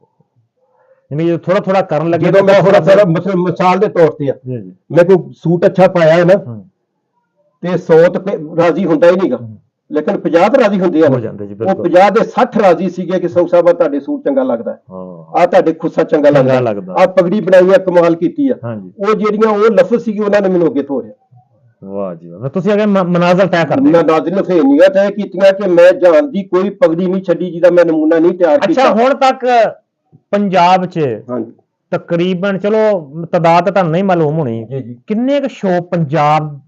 ਯਾਨੀ ਥੋੜਾ ਥੋੜਾ ਕਰਨ ਲੱਗੇ। ਜਦੋਂ ਮੈਂ ਥੋੜਾ ਥੋੜਾ ਮਿਸਾਲ ਦੇ ਤੌਰ ਤੇ ਆ, ਜੀ ਜੀ। ਮੈਂ ਕੋਈ ਸੂਟ ਅੱਛਾ ਪਾਇਆ ਹੈ ਨਾ, ਹੂੰ। ਤੇ 100 ਤੇ ਰਾਜ਼ੀ ਹੁੰਦਾ ਹੀ ਨਹੀਂਗਾ, ਲੇਕਿਨ 50 ਤੇ ਰਾਜ਼ੀ ਹੁੰਦੇ ਆ। ਹੋ ਜਾਂਦੇ ਜੀ, ਉਹ ਬਿਲਕੁਲ। 50 ਦੇ 60 ਰਾਜ਼ੀ ਸੀਗੇ ਕਿ ਸੌ ਸਾਹਿਬਾ ਤੁਹਾਡੇ ਸੂਟ ਚੰਗਾ ਲੱਗਦਾ ਹੈ, ਹਾਂ। ਆ ਤੁਹਾਡੇ ਖੁੱਸਾ ਚੰਗਾ ਚੰਗਾ ਲੱਗਦਾ, ਲੱਗਦਾ। ਆ ਪਗੜੀ ਬਣਾਈ ਆ, ਕਮਾਲ ਕੀਤੀ ਆ। ਹਾਂਜੀ। ਉਹ ਜਿਹੜੀਆਂ ਉਹ ਲਫ਼ਜ਼ ਸੀਗੇ, ਉਹਨਾਂ ਨੇ ਮੈਨੂੰ ਅੱਗੇ ਤੋਰਿਆ। ਵਾਹ ਜੀ ਵਾਹ। ਤੁਸੀਂ ਅਗੇ ਮਨਾਜ਼ਰ ਤੈਅ ਕਰਦੇ ਮੈਂ ਨਾਜ਼ਿਲ ਫੇਨੀਆਂ ਤੈਅ ਕੀਤੀਆਂ ਕਿ ਮੈਂ ਜਾਣ ਦੀ ਕੋਈ ਪਗੜੀ ਨਹੀਂ ਛੱਡੀ ਜਿਹਦਾ ਮੈਂ ਨਮੂਨਾ ਨਹੀਂ ਤਿਆਰ ਕੀਤਾ। ਅੱਛਾ, ਹੁਣ ਤੱਕ ਪੰਜਾਬ 'ਚ ਹਾਂਜੀ ਤਕਰੀਬਨ, ਚਲੋ ਤਦਾਦ ਤੁਹਾਨੂੰ ਨਹੀਂ ਮਾਲੂਮ ਹੋਣੀ, ਜੀ ਜੀ। ਕਿੰਨੇ ਕੁ ਸ਼ੋਅ ਪੰਜਾਬ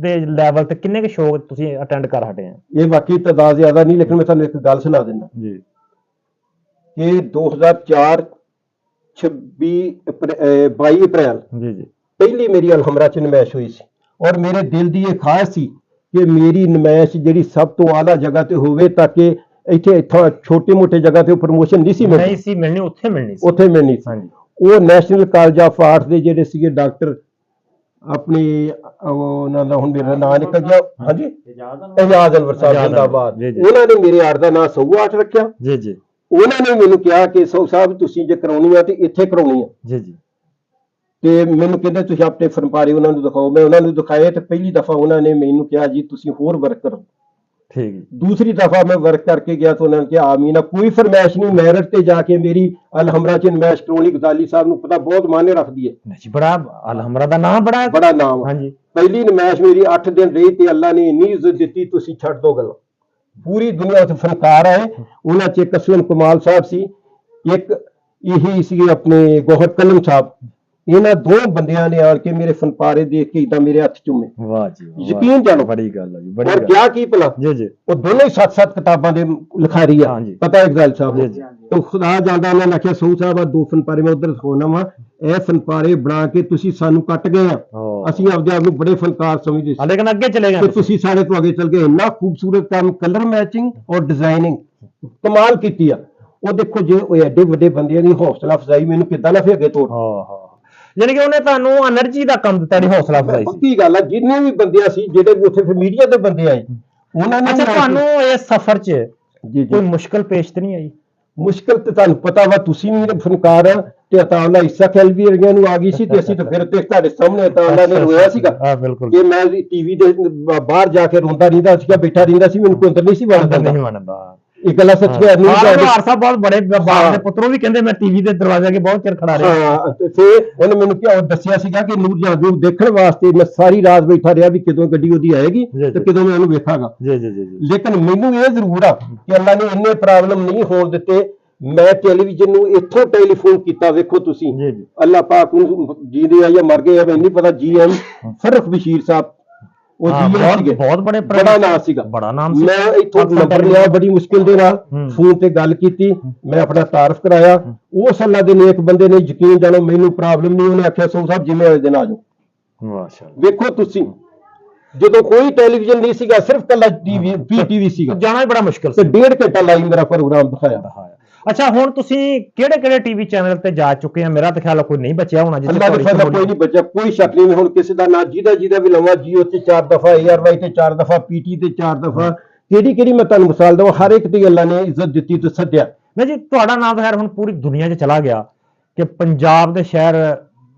ਦੇ ਲੈਵਲ ਤੇ ਕਿੰਨੇ ਕੁ ਸ਼ੋਅ ਤੁਸੀਂ ਅਟੈਂਡ ਕਰ ਹਟੇ ਆ? ਇਹ ਵਾਕਈ ਤਾਦਾਦ ਜ਼ਿਆਦਾ ਨਹੀਂ, ਲੇਕਿਨ ਮੈਂ ਤੁਹਾਨੂੰ ਇੱਕ ਗੱਲ ਸੁਣਾ ਦਿੰਦਾ ਜੀ। ਕਿ 2004 22 ਅਪ੍ਰੈਲ ਜੀ ਜੀ। ਪਹਿਲੀ ਮੇਰੀ ਅਲਹਮਰਾ 'ਚ ਨਮਾਇਸ਼ ਹੋਈ ਸੀ, ਔਰ ਮੇਰੇ ਦਿਲ ਦੀ ਇਹ ਖਾਹਿਸ਼ ਸੀ ਕਿ ਮੇਰੀ ਨਮਾਇਸ਼ ਜਿਹੜੀ ਸਭ ਤੋਂ ਆਲਾ ਜਗ੍ਹਾ ਤੇ ਹੋਵੇ, ਤਾਂ ਕਿ ਇੱਥੋਂ ਛੋਟੇ ਮੋਟੇ ਜਗ੍ਹਾ ਤੇ ਪ੍ਰਮੋਸ਼ਨ ਨਹੀਂ ਸੀ ਨਹੀਂ ਸੀ ਮਿਲਣੀ, ਉੱਥੇ ਮਿਲਣੀ ਸੀ। ਉੱਥੇ ਮਿਲਣੀ ਸੀ। ਹਾਂਜੀ। ਉਹ ਨੈਸ਼ਨਲ ਕਾਲਜ ਆਫ ਆਰਟਸ ਦੇ ਜਿਹੜੇ ਸੀਗੇ ਡਾਕਟਰ, ਆਪਣੀ ਉਹਨਾਂ ਦਾ ਹੁਣ ਮੇਰਾ ਨਾਂ ਨਿਕਲ ਗਿਆ, ਹਾਂਜੀ, ਇਜਾਜ਼ ਅਨਵਰ ਸਾਹਿਬ ਜਿੰਦਾਬਾਦ, ਜੀ, ਜੀ। ਉਹਨਾਂ ਨੇ ਮੇਰੇ ਆਰਟ ਦਾ ਨਾਂ ਸਊ ਆਰਟ ਰੱਖਿਆ। ਜੀ ਜੀ। ਉਹਨਾਂ ਨੇ ਮੈਨੂੰ ਕਿਹਾ ਕਿ ਸਊ ਸਾਹਿਬ ਤੁਸੀਂ ਜੇ ਕਰਾਉਣੀ ਆ ਤੇ ਇੱਥੇ ਕਰਾਉਣੀ ਆ। ਜੀ ਜੀ। ਤੇ ਮੈਨੂੰ ਕਹਿੰਦੇ ਤੁਸੀਂ ਆਪਣੇ ਫਨਪਾਰੇ ਉਹਨਾਂ ਨੂੰ ਦਿਖਾਓ। ਮੈਂ ਉਹਨਾਂ ਨੂੰ ਦਿਖਾਏ ਤੇ ਪਹਿਲੀ ਦਫਾ ਉਹਨਾਂ ਨੇ ਮੈਨੂੰ ਕਿਹਾ ਜੀ ਤੁਸੀਂ ਹੋਰ ਵਰਕ ਕਰੋ। ਠੀਕ ਹੈ। ਦੂਸਰੀ ਦਫਾ ਮੈਂ ਵਰਕ ਕਰਕੇ ਗਿਆ ਤਾਂ ਉਹਨਾਂ ਨੇ ਕਿਹਾ ਆਮੀਨਾ, ਕੋਈ ਫਰਮਾਇਸ਼ ਨਹੀਂ, ਮੈਰਿਟ ਤੇ ਜਾ ਕੇ ਮੇਰੀ ਅਲਹਮਰਾ 'ਚ ਨਮਾਇਸ਼ ਕਰਾਉਣੀ। ਗਜ਼ਾਲੀ ਸਾਹਿਬ ਨੂੰ ਪਤਾ ਬਹੁਤ ਮਾਨੇ ਰੱਖਦੀ ਹੈ ਜੀ, ਬੜਾ ਅਲਹਮਰਾ ਦਾ ਨਾਮ ਬੜਾ ਬੜਾ ਨਾਮ। ਹਾਂਜੀ। ਪਹਿਲੀ ਨਮਾਇਸ਼ ਮੇਰੀ 8 ਦਿਨ ਰਹੀ ਤੇ ਅੱਲਾ ਨੇ ਇੰਨੀ ਇੱਜ਼ਤ ਦਿੱਤੀ, ਤੁਸੀਂ ਛੱਡ ਦੋ ਗੱਲ। ਪੂਰੀ ਦੁਨੀਆ ਤੋਂ ਫਨਕਾਰ ਆਏ, ਉਹਨਾਂ 'ਚ ਇੱਕ ਅਸਲਮ ਕਮਾਲ ਸਾਹਿਬ ਸੀ, ਇੱਕ ਇਹੀ ਸੀ ਆਪਣੇ ਗੋਹਰ ਕਲਮ ਸਾਹਿਬ। ਇਹਨਾਂ ਦੋ ਬੰਦਿਆਂ ਨੇ ਆਣ ਕੇ ਮੇਰੇ ਫਨਪਾਰੇ ਦੇਖ ਕੇ ਇਦਾਂ ਮੇਰੇ ਹੱਥ ਚੁੰਮੇ। ਵਾਹ ਜੀ ਵਾਹ। ਯਕੀਨ ਜਾਣੋ, ਬੜੀ ਗੱਲ ਹੈ ਜੀ, ਬੜੀ ਔਰ ਗੱਲ। ਕਿਆ ਕੀ ਭਲਾ, ਜੀ ਜੀ। ਉਹ ਦੋਨੋਂ ਹੀ 7-7 ਕਿਤਾਬਾਂ ਦੇ ਲਿਖਾਰੀ ਆ। ਹਾਂਜੀ। ਪਤਾ ਹੈ ਗਜ਼ਾਲੀ ਸਾਹਿਬ ਜੀ, ਨੂੰ। ਜੀ। ਤਾਂ ਖੁਦਾ ਜਾਣਦਾ, ਉਹਨਾਂ ਨੇ ਆਖਿਆ ਸਊ ਸਾਹਿਬ ਆ 2 ਫਨਪਾਰੇ ਮੈਂ ਉਧਰ ਦਿਖਾਉਣਾ ਵਾ, ਇਹ ਫਨਪਾਰੇ ਬਣਾ ਕੇ ਤੁਸੀਂ ਸਾਨੂੰ ਕੱਟ ਗਏ ਆ। ਓਹ। ਅਸੀਂ ਆਪਦੇ ਆਪ ਨੂੰ ਬੜੇ ਫਨਕਾਰ ਸਮਝਦੇ ਸੀ, ਲੇਕਿਨ ਅੱਗੇ ਚਲੇ ਤੇ ਗਏ ਤੁਸੀਂ ਸਾਡੇ ਤੋਂ ਅੱਗੇ ਚੱਲ ਗਏ। ਇੰਨਾ ਖੂਬਸੂਰਤ ਕੰਮ, ਕਲਰ ਮੈਚਿੰਗ ਔਰ ਡਿਜ਼ਾਈਨਿੰਗ ਕਮਾਲ ਕੀਤੀ ਆ। ਉਹ ਦੇਖੋ, ਜੇ ਉਹ ਐਡੇ ਵੱਡੇ ਬੰਦਿਆਂ ਦੀ ਹੌਸਲਾ ਅਫਜ਼ਾਈ ਮੈਨੂੰ ਕਿੱਦਾਂ ਨਾ ਫਿਰ ਅੱਗੇ ਤੋੜ। ਹਾਂ। ਯਾਨੀ ਕਿ ਉਹਨੇ ਤੁਹਾਨੂੰ એનર્ਜੀ ਦਾ ਕੰਮ ਦਿੱਤਾ, ਜਿਹੜੀ ਹੌਸਲਾ ਅਫਜ਼ਾਈ ਸੀ। ਪੱਕੀ ਗੱਲ ਆ, ਜਿੰਨੇ ਵੀ ਬੰਦਿਆਂ ਸੀ ਜਿਹੜੇ ਵੀ ਉੱਥੇ ਫਿਰ ਮੀਡੀਆ ਦੇ ਬੰਦੇ ਆਏ, ਉਹਨਾਂ ਨੇ ਅੱਛਾ, ਤੁਹਾਨੂੰ ਇਸ ਸਫ਼ਰ 'ਚ ਜੀ ਕੋਈ ਜੀ ਮੁਸ਼ਕਲ ਪੇਸ਼ ਤੇ ਨਹੀਂ ਆਈ? ਮੁਸ਼ਕਲ ਤੇ ਤੁਹਾਨੂੰ ਪਤਾ ਵਾ, ਤੁਸੀਂ ਵੀ ਫਨਕਾਰ ਆ ਤੇ ਅਤਾਉਲਾ ਹਿੱਸਾ ਕੈਲਵੀ ਵਰਗਿਆਂ ਨੂੰ ਆ ਗਈ ਸੀ, ਤੇ ਅਸੀਂ ਤਾਂ ਫਿਰ ਤੇ ਤੁਹਾਡੇ ਸਾਹਮਣੇ ਅਤਾਉਲਾ ਨੇ ਰੋਇਆ ਸੀਗਾ। ਹਾਂ ਬਿਲਕੁਲ। ਕਿ ਮੈਂ ਟੀਵੀ ਦੇ ਬਾਹਰ ਜਾ ਕੇ ਰੋਂਦਾ ਰਹਿੰਦਾ ਸੀਗਾ, ਬੈਠਾ ਰਹਿੰਦਾ ਸੀ, ਮੈਨੂੰ ਕੋਈ ਅੰਦਰ ਨਹੀਂ ਸੀ ਵੜਨ ਨਹੀਂ ਦਿੰਦਾ। ਮੰਨਦਾ। ਇਹ ਗੱਲਾਂ ਸੱਚੀਆਂ ਨਹੀਂ ਲੋਹਾਰ ਸਾਹਿਬ ਬਹੁਤ ਬੜੇ ਬਾਪ ਦੇ ਪੁੱਤਰੋਂ ਵੀ ਕਹਿੰਦੇ ਮੈਂ ਟੀਵੀ ਦੇ ਦਰਵਾਜ਼ੇ ਅੱਗੇ ਬਹੁਤ ਚਿਰ ਖੜਾ ਰਿਹਾ। ਹਾਂ ਤੇ ਉਹਨੇ ਮੈਨੂੰ ਕਿਹਾ ਦੱਸਿਆ ਸੀਗਾ ਕਿ ਨੂਰ ਜਹਾਂ ਨੂੰ ਦੇਖਣ ਵਾਸਤੇ ਮੈਂ ਸਾਰੀ ਰਾਤ ਬੈਠਾ ਰਿਹਾ ਵੀ ਕਦੋਂ ਗੱਡੀ ਉਹਦੀ ਆਏਗੀ ਤੇ ਕਦੋਂ ਮੈਂ ਉਹਨੂੰ ਵੇਖਾਂਗਾ। ਲੇਕਿਨ ਮੈਨੂੰ ਇਹ ਜ਼ਰੂਰ ਆ ਕਿ ਅੱਲਾ ਨੇ ਇੰਨੇ ਪ੍ਰੋਬਲਮ ਨਹੀਂ ਹੋਣ ਦਿੱਤੇ। ਮੈਂ ਟੈਲੀਵਿਜ਼ਨ ਨੂੰ ਇੱਥੋਂ ਟੈਲੀਫੋਨ ਕੀਤਾ, ਵੇਖੋ ਤੁਸੀਂ ਅੱਲਾ ਪਾਕ ਨੂੰ ਜੀਂਦੇ ਆ ਜਾਂ ਮਰ ਗਏ ਆ ਮੈਨੂੰ ਨਹੀਂ ਪਤਾ, GM ਫਰਖ ਬਸ਼ੀਰ ਸਾਹਿਬ ਉਹ ਬਹੁਤ ਬੜਾ ਨਾਮ ਸੀਗਾ, ਮੈਂ ਇੱਥੋਂ ਨੰਬਰ ਲਿਆ, ਬੜੀ ਮੁਸ਼ਕਿਲ ਦੇ ਨਾਲ ਫੋਨ ਤੇ ਗੱਲ ਕੀਤੀ, ਮੈਂ ਆਪਣਾ ਤਾਰਫ ਕਰਾਇਆ। ਉਸ ਅੱਲਾ ਦੇ ਨੇਕ ਬੰਦੇ ਨੇ ਯਕੀਨ ਜਾਣੋ ਮੈਨੂੰ ਪ੍ਰੋਬਲਮ ਨਹੀਂ, ਉਹਨੇ ਆਖਿਆ ਸੋ ਸਾਹਿਬ ਜਿਵੇਂ ਵਾਲੇ ਦਿਨ ਆ ਜਾਓ। ਮਾਸ਼ਾਅੱਲਾ ਵੇਖੋ ਤੁਸੀਂ, ਜਦੋਂ ਕੋਈ ਟੈਲੀਵਿਜ਼ਨ ਨਹੀਂ ਸੀਗਾ, ਸਿਰਫ ਕੱਲਾ PTV ਸੀਗਾ, ਜਾਣਾ ਹੀ ਬੜਾ ਮੁਸ਼ਕਿਲ ਸੀ। 1.5 ਘੰਟਾ ਲਾਈ ਮੇਰਾ ਪ੍ਰੋਗਰਾਮ ਦਿਖਾਇਆ। ਅੱਛਾ ਹੁਣ ਤੁਸੀਂ ਕਿਹੜੇ ਟੀਵੀ ਚੈਨਲ ਤੇ ਜਾ ਚੁੱਕੇ ਆ? ਮੇਰਾ ਤਾਂ ਖਿਆਲ ਕੋਈ ਨਹੀਂ ਬਚਿਆ ਹੋਣਾ ਜਿੱਥੇ ਕੋਈ ਨਹੀਂ ਬਚਿਆ, ਕੋਈ ਸ਼ੱਕ ਨਹੀਂ। ਹੁਣ ਕਿਸੇ ਦਾ ਨਾਂ ਜਿਹਦਾ ਵੀ ਲਵਾਂ, ਜੀਓ ਤੇ 4 ਦਫਾ, ARY ਤੇ 4 ਦਫਾ, PT ਤੇ 4 ਦਫਾ, ਕਿਹੜੀ ਮੈਂ ਤੁਹਾਨੂੰ ਮਿਸਾਲ ਦਵਾਂ, ਹਰ ਇੱਕ ਦੀ ਅੱਲਾ ਨੇ ਇੱਜ਼ਤ ਦਿੱਤੀ ਤੇ ਸੱਦਿਆ। ਨਹੀਂ ਜੀ ਤੁਹਾਡਾ ਨਾਮ ਤਾਂ ਖੈਰ ਹੁਣ ਪੂਰੀ ਦੁਨੀਆ 'ਚ ਚਲਾ ਗਿਆ ਕਿ ਪੰਜਾਬ ਦੇ ਸ਼ਹਿਰ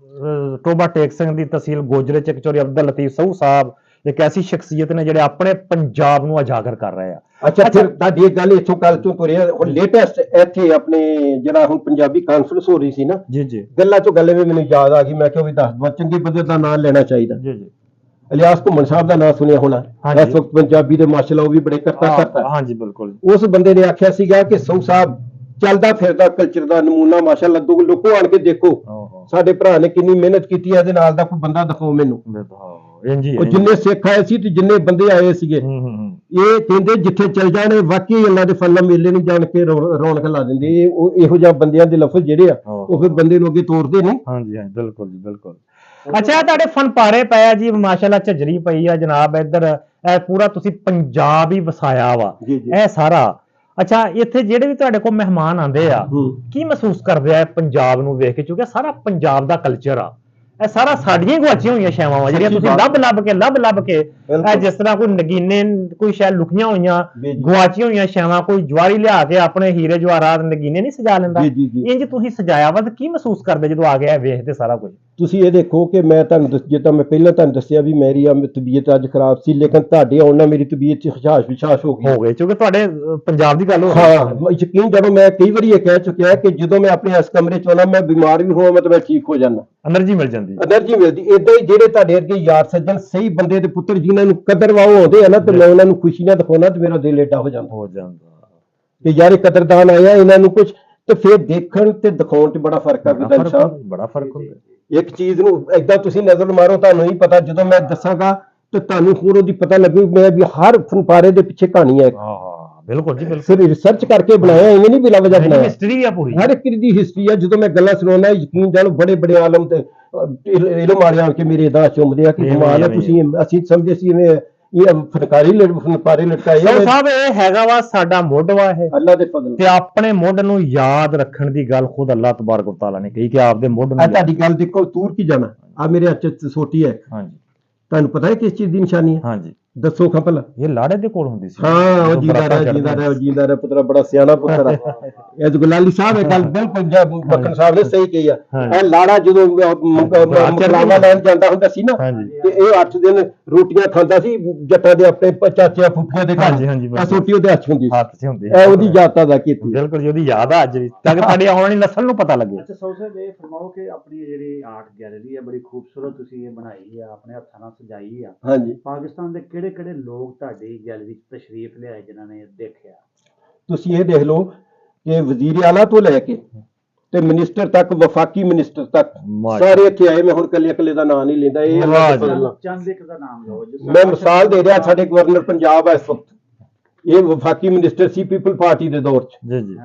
ਟੋਬਾ ਟੇਕ ਸਿੰਘ ਦੀ ਤਹਿਸੀਲ ਗੋਜਰੇ ਚ ਚੌਧਰੀ ਅਬਦੁਲ ਲਤੀਫ ਸਹੂ ਸਾਹਿਬ ਇੱਕ ਐਸੀ ਸ਼ਖਸੀਅਤ ਨੇ ਜਿਹੜੇ ਆਪਣੇ ਪੰਜਾਬ ਨੂੰ ਉਜਾਗਰ ਕਰ ਰਹੇ ਆ। ਅੱਛਾ ਫਿਰ ਤੁਹਾਡੀ ਇਹ ਗੱਲ ਇੱਥੋਂ ਕੱਲ ਚੋਂ ਤੁਰਿਆ, ਹੁਣ ਲੇਟੈਸਟ ਇੱਥੇ ਆਪਣੇ ਜਿਹੜਾ ਹੁਣ ਪੰਜਾਬੀ ਕਾਨਫਰੰਸ ਹੋ ਰਹੀ ਸੀ ਨਾ, ਜੀ ਗੱਲਾਂ ਚੋਂ ਗੱਲ ਵੀ ਮੈਨੂੰ ਯਾਦ ਆ ਗਈ, ਮੈਂ ਕਿਹਾ ਵੀ ਦੱਸ ਦਵਾਂ, ਚੰਗੇ ਬੰਦੇ ਦਾ ਨਾਮ ਲੈਣਾ ਚਾਹੀਦਾ। ਜੀ ਇਲਿਆਸ ਘੁੰਮਣ ਸਾਹਿਬ ਦਾ ਨਾਮ ਸੁਣਿਆ ਹੋਣਾ, ਇਸ ਵਕਤ ਪੰਜਾਬੀ ਦੇ ਮਾਸ਼ਾਅੱਲਾ ਉਹ ਵੀ ਬੜੇ ਕਰਤਾ। ਹਾਂਜੀ ਬਿਲਕੁਲ। ਉਸ ਬੰਦੇ ਨੇ ਆਖਿਆ ਸੀਗਾ ਕਿ ਸਹੂ ਸਾਹਿਬ ਚੱਲਦਾ ਫਿਰਦਾ ਕਲਚਰ ਦਾ ਨਮੂਨਾ, ਮਾਸ਼ਾਅੱਲਾ ਲੋਕੋ ਆਣ ਕੇ ਦੇਖੋ ਸਾਡੇ ਭਰਾ ਨੇ ਕਿੰਨੀ ਮਿਹਨਤ ਕੀਤੀ ਹੈ, ਇਹਦੇ ਨਾਲ ਦਾ ਕੋਈ ਬੰਦਾ ਦਿਖਾਓ ਮੈਨੂੰ। ਉਹ ਜਿੰਨੇ ਸਿੱਖ ਆਏ ਸੀ ਤੇ ਜਿੰਨੇ ਬੰਦੇ ਆਏ ਸੀਗੇ, ਇਹ ਕਹਿੰਦੇ ਜਿੱਥੇ ਚੱਲ ਜਾਣੇ ਵਾਕਈ ਅੱਲਾ ਦੇ ਫਜ਼ਲ ਮੇਲੇ ਨੂੰ ਜਾਣ ਕੇ ਰੌਣਕ ਲਾ ਦਿੰਦੇ। ਇਹੋ ਜਿਹੇ ਬੰਦਿਆਂ ਦੇ ਲਫ਼ਜ਼ ਜਿਹੜੇ ਆ ਉਹ ਫਿਰ ਬੰਦੇ ਨੂੰ ਅੱਗੇ ਤੋਰਦੇ ਨੇ। ਹਾਂਜੀ ਬਿਲਕੁਲ ਜੀ ਬਿਲਕੁਲ। ਅੱਛਾ ਤੁਹਾਡੇ ਫਨਪਾਰੇ ਪਏ ਆ ਜੀ, ਮਾਸ਼ਾਅੱਲਾ ਝੱਜਰੀ ਪਈ ਆ ਜਨਾਬ, ਇੱਧਰ ਇਹ ਪੂਰਾ ਤੁਸੀਂ ਪੰਜਾਬ ਹੀ ਵਸਾਇਆ ਵਾ ਇਹ ਸਾਰਾ। ਅੱਛਾ ਇੱਥੇ ਜਿਹੜੇ ਵੀ ਤੁਹਾਡੇ ਕੋਲ ਮਹਿਮਾਨ ਆਉਂਦੇ ਆ ਕੀ ਮਹਿਸੂਸ ਕਰਦੇ ਆ ਪੰਜਾਬ ਨੂੰ ਵੇਖ ਕੇ? ਕਿਉਂਕਿ ਸਾਰਾ ਪੰਜਾਬ ਦਾ ਕਲਚਰ ਆ, ਇਹ ਸਾਰਾ ਸਾਡੀਆਂ ਹੀ ਗੁਆਚੀਆਂ ਹੋਈਆਂ ਸ਼ੈਵਾਂ ਵਾ ਜਿਹੜੀਆਂ ਤੁਸੀਂ ਲੱਭ ਕੇ ਜਿਸ ਤਰ੍ਹਾਂ ਕੋਈ ਨਗੀਨੇ ਕੋਈ ਸ਼ਾਇਦ ਲੁਕੀਆਂ ਹੋਈਆਂ ਗੁਆਚੀਆਂ ਹੋਈਆਂ ਸ਼ੈਵਾਂ, ਕੋਈ ਜਵਾਰੀ ਲਿਆ ਕੇ ਆਪਣੇ ਹੀਰੇ ਜਵਾਹਰਾਤ ਨਗੀਨੇ ਨਹੀਂ ਸਜਾ ਲੈਂਦਾ, ਇੰਜ ਤੁਸੀਂ ਸਜਾਇਆ ਵਾ। ਕੀ ਮਹਿਸੂਸ ਕਰਦੇ ਜਦੋਂ ਆ ਗਿਆ ਵੇਖਦੇ ਸਾਰਾ ਕੁਝ? ਤੁਸੀਂ ਇਹ ਦੇਖੋ ਕਿ ਮੈਂ ਤੁਹਾਨੂੰ ਜਿੱਦਾਂ ਮੈਂ ਪਹਿਲਾਂ ਤੁਹਾਨੂੰ ਦੱਸਿਆ ਵੀ ਮੇਰੀ ਤਬੀਅਤ ਅੱਜ ਖਰਾਬ ਸੀ, ਲੇਕਿਨ ਤੁਹਾਡੇ ਆਉਣ ਨਾਲ ਮੇਰੀ ਤਬੀਅਤ 'ਚ ਖੁਸ਼ਾਸ਼ ਹੋ ਗਈ ਕਿਉਂਕਿ ਤੁਹਾਡੇ ਪੰਜਾਬ ਦੀ ਗੱਲ ਹੋ। ਹਾਂ ਯਕੀਨ, ਜਦੋਂ ਮੈਂ ਕਈ ਵਾਰੀ ਇਹ ਕਹਿ ਚੁੱਕਿਆ ਕਿ ਜਦੋਂ ਮੈਂ ਆਪਣੇ ਇਸ ਕਮਰੇ 'ਚ ਆਉਣਾ, ਮੈਂ ਬਿਮਾਰ ਵੀ ਹੋਵਾਂ ਤਾਂ ਮੈਂ ਠੀਕ ਹੋ ਜਾਂਦਾ, એનર્ਜੀ ਮਿਲ ਜਾਂਦੀ। એનર્ਜੀ ਮਿਲਦੀ। ਏਦਾਂ ਹੀ ਜਿਹੜੇ ਤੁਹਾਡੇ ਅੱਗੇ ਯਾਰ ਸੱਜਣ ਸਹੀ ਬੰਦੇ ਦੇ ਪੁੱਤਰ ਜਿਨ੍ਹਾਂ ਨੂੰ ਕਦਰ ਵਾਓ ਆਉਂਦੇ ਆ ਨਾ, ਤੇ ਮੈਂ ਉਹਨਾਂ ਨੂੰ ਖੁਸ਼ੀ ਨਾਲ ਦਿਖਾਉਣਾ ਤੇ ਮੇਰਾ ਦਿਲ ਏਡਾ ਹੋ ਜਾਂਦਾ ਕਿ ਯਾਰ ਇਹ ਕਦਰਦਾਨ ਆਇਆ, ਇਹਨਾਂ ਨੂੰ ਕੁਝ ਤੇ ਫਿਰ ਦੇਖਣ ਤੇ ਦਿਖਾਉਣ 'ਚ ਬੜਾ ਫਰਕ ਆ। ਬੜਾ ਫਰਕ ਹੁੰਦਾ। ਇੱਕ ਚੀਜ਼ ਨੂੰ ਏਦਾਂ ਤੁਸੀਂ ਨਜ਼ਰ ਮਾਰੋ, ਤੁਹਾਨੂੰ ਨਹੀਂ ਪਤਾ, ਜਦੋਂ ਮੈਂ ਦੱਸਾਂਗਾ ਤੇ ਤੁਹਾਨੂੰ ਹੋਰ ਉਹਦੀ ਪਤਾ ਲੱਗੂ। ਮੈਂ ਵੀ ਹਰ ਫਨਪਾਰੇ ਦੇ ਪਿੱਛੇ ਕਹਾਣੀ ਹੈ। ਬਿਲਕੁਲ ਜੀ ਬਿਲਕੁਲ। ਸਿਰ ਰਿਸਰਚ ਕਰਕੇ ਬਣਾਇਆ, ਇਹ ਨਹੀਂ ਬਿਲਾ ਵਜ੍ਹਾ ਬਣਾਇਆ, ਹਿਸਟਰੀ ਆ ਪੂਰੀ, ਹਰ ਇੱਕ ਦੀ ਹਿਸਟਰੀ ਆ। ਜਦੋਂ ਮੈਂ ਗੱਲਾਂ ਸੁਣਾਉਣਾ ਯਕੀਨ ਜਾਣੋ ਬੜੇ ਆਲਮ ਤੇ ਇਲਮ ਵਾਲੇ ਆ ਕੇ ਮੇਰੇ ਅਦਾ ਚੁੰਮਦੇ ਆ ਕਿ ਕਮਾਲ ਹੈ, ਤੁਸੀਂ ਅਸੀਂ ਸਮਝੇ ਸੀ ਇਹ ਫਨਕਾਰੇ ਲਟਕਾਏ ਸਾਹਿਬ। ਇਹ ਹੈਗਾ ਵਾ ਸਾਡਾ ਮੁੱਢ ਵਾ, ਇਹ ਅੱਲਾ ਦੇ ਫਜ਼ਲ ਤੇ ਆਪਣੇ ਮੁੱਢ ਨੂੰ ਯਾਦ ਰੱਖਣ ਦੀ ਗੱਲ ਖੁਦ ਅੱਲਾਹ ਤਬਾਰਕ व ਤਆਲਾ ਨੇ ਕਹੀ ਕਿ ਆਪਦੇ ਮੁੱਢ ਨੂੰ। ਤੁਹਾਡੀ ਗੱਲ ਦੇਖੋ, ਤੂਰ ਕੀ ਜਾਣਾ ਆ ਮੇਰੇ ਹੱਥ 'ਚ ਸੋਟੀ ਹੈ। ਹਾਂਜੀ ਤੁਹਾਨੂੰ ਪਤਾ ਹੈ ਕਿਸ ਚੀਜ਼ ਦੀ ਨਿਸ਼ਾਨੀ ਹੈ? ਹਾਂਜੀ ਦੱਸੋ ਖਾਂ ਭਲਾ। ਇਹ ਲਾੜੇ ਦੇ ਕੋਲ ਹੁੰਦੀ ਸੀ। ਹਾਂ ਉਹ ਜਿੰਦਾ ਰਹਿ ਪੁੱਤਰਾ, ਬੜਾ ਸਿਆਣਾ ਪੁੱਤਰ ਆ ਇਹ ਗੁਲਾਲੀ ਸਾਹਿਬ। ਇਹ ਗੱਲ ਬਿਲਕੁਲ ਮੱਖਣ ਸਾਹਿਬ ਨੇ ਸਹੀ ਕਹੀ ਆ। ਇਹ ਲਾੜਾ ਜਦੋਂ ਮੁਕਰਾਮਾ ਲੈਣ ਜਾਂਦਾ ਹੁੰਦਾ ਸੀ ਨਾ, ਤੇ ਇਹ 8 ਦਿਨ ਰੋਟੀਆਂ ਖਾਂਦਾ ਸੀ ਜੱਟਾਂ ਦੇ ਆਪਣੇ ਚਾਚਿਆਂ ਫੁੱਫਿਆਂ ਦੇ ਘਰ, ਸੋਟੀ ਉਹਦੇ ਹੱਥ 'ਚ ਹੁੰਦੀ ਸੀ। ਇਹ ਉਹਦੀ ਯਾਦਾਂ ਦਾ ਕੀਤੀ। ਬਿਲਕੁਲ ਜੀ, ਉਹਦੀ ਯਾਦ ਆ ਅੱਜ ਵੀ, ਤਾਂ ਕਿ ਸਾਡੀ ਆਉਣ ਵਾਲੀ ਨਸਲ ਨੂੰ ਪਤਾ ਲੱਗੇ। ਅੱਛਾ ਸੌ ਸਾਹਿਬ ਇਹ ਫਰਮਾਓ ਕਿ ਆਪਣੀ ਜਿਹੜੀ ਆਰਟ ਗੈਲਰੀ ਹੈ ਬੜੀ ਖੂਬਸੂਰਤ ਤੁਸੀਂ ਇਹ ਬਣਾਈ ਆ, ਆਪਣੇ ਹੱਥਾਂ ਨਾਲ ਸਜਾਈ ਆ। ਹਾਂਜੀ ਪਾਕਿਸਤਾਨ ਦੇ ਕਿਹੜੇ ਲੋਕ ਤੁਹਾਡੀ ਗੈਲਰੀ 'ਚ ਤਸ਼ਰੀਫ ਲਿਆਏ ਜਿਨ੍ਹਾਂ ਨੇ ਦੇਖਿਆ? ਤੁਸੀਂ ਇਹ ਦੇਖ ਲਓ ਕਿ ਵਜ਼ੀਰ ਆਲਾ ਤੋਂ ਲੈ ਕੇ ਤੇ ਮਿਨਿਸਟਰ ਤੱਕ, ਵਫਾਕੀ ਮਿਨਿਸਟਰ ਤੱਕ ਸਾਰੇ ਇੱਥੇ ਆਏ। ਮੈਂ ਹੁਣ ਕੱਲੇ ਦਾ ਨਾਮ ਨਹੀਂ ਲੈਂਦਾ, ਇਹ ਚੰਦ ਇੱਕ ਦਾ ਨਾਮ ਲਓ। ਮੈਂ ਮਿਸਾਲ ਦੇ ਰਿਹਾ, ਸਾਡੇ ਗਵਰਨਰ ਪੰਜਾਬ ਹੈ ਇਸ ਵਕਤ, ਇਹ ਵਫਾਕੀ ਮਿਨਿਸਟਰ ਸੀ ਪੀਪਲ ਪਾਰਟੀ ਦੇ ਦੌਰ 'ਚ। ਜੀ ਜੀ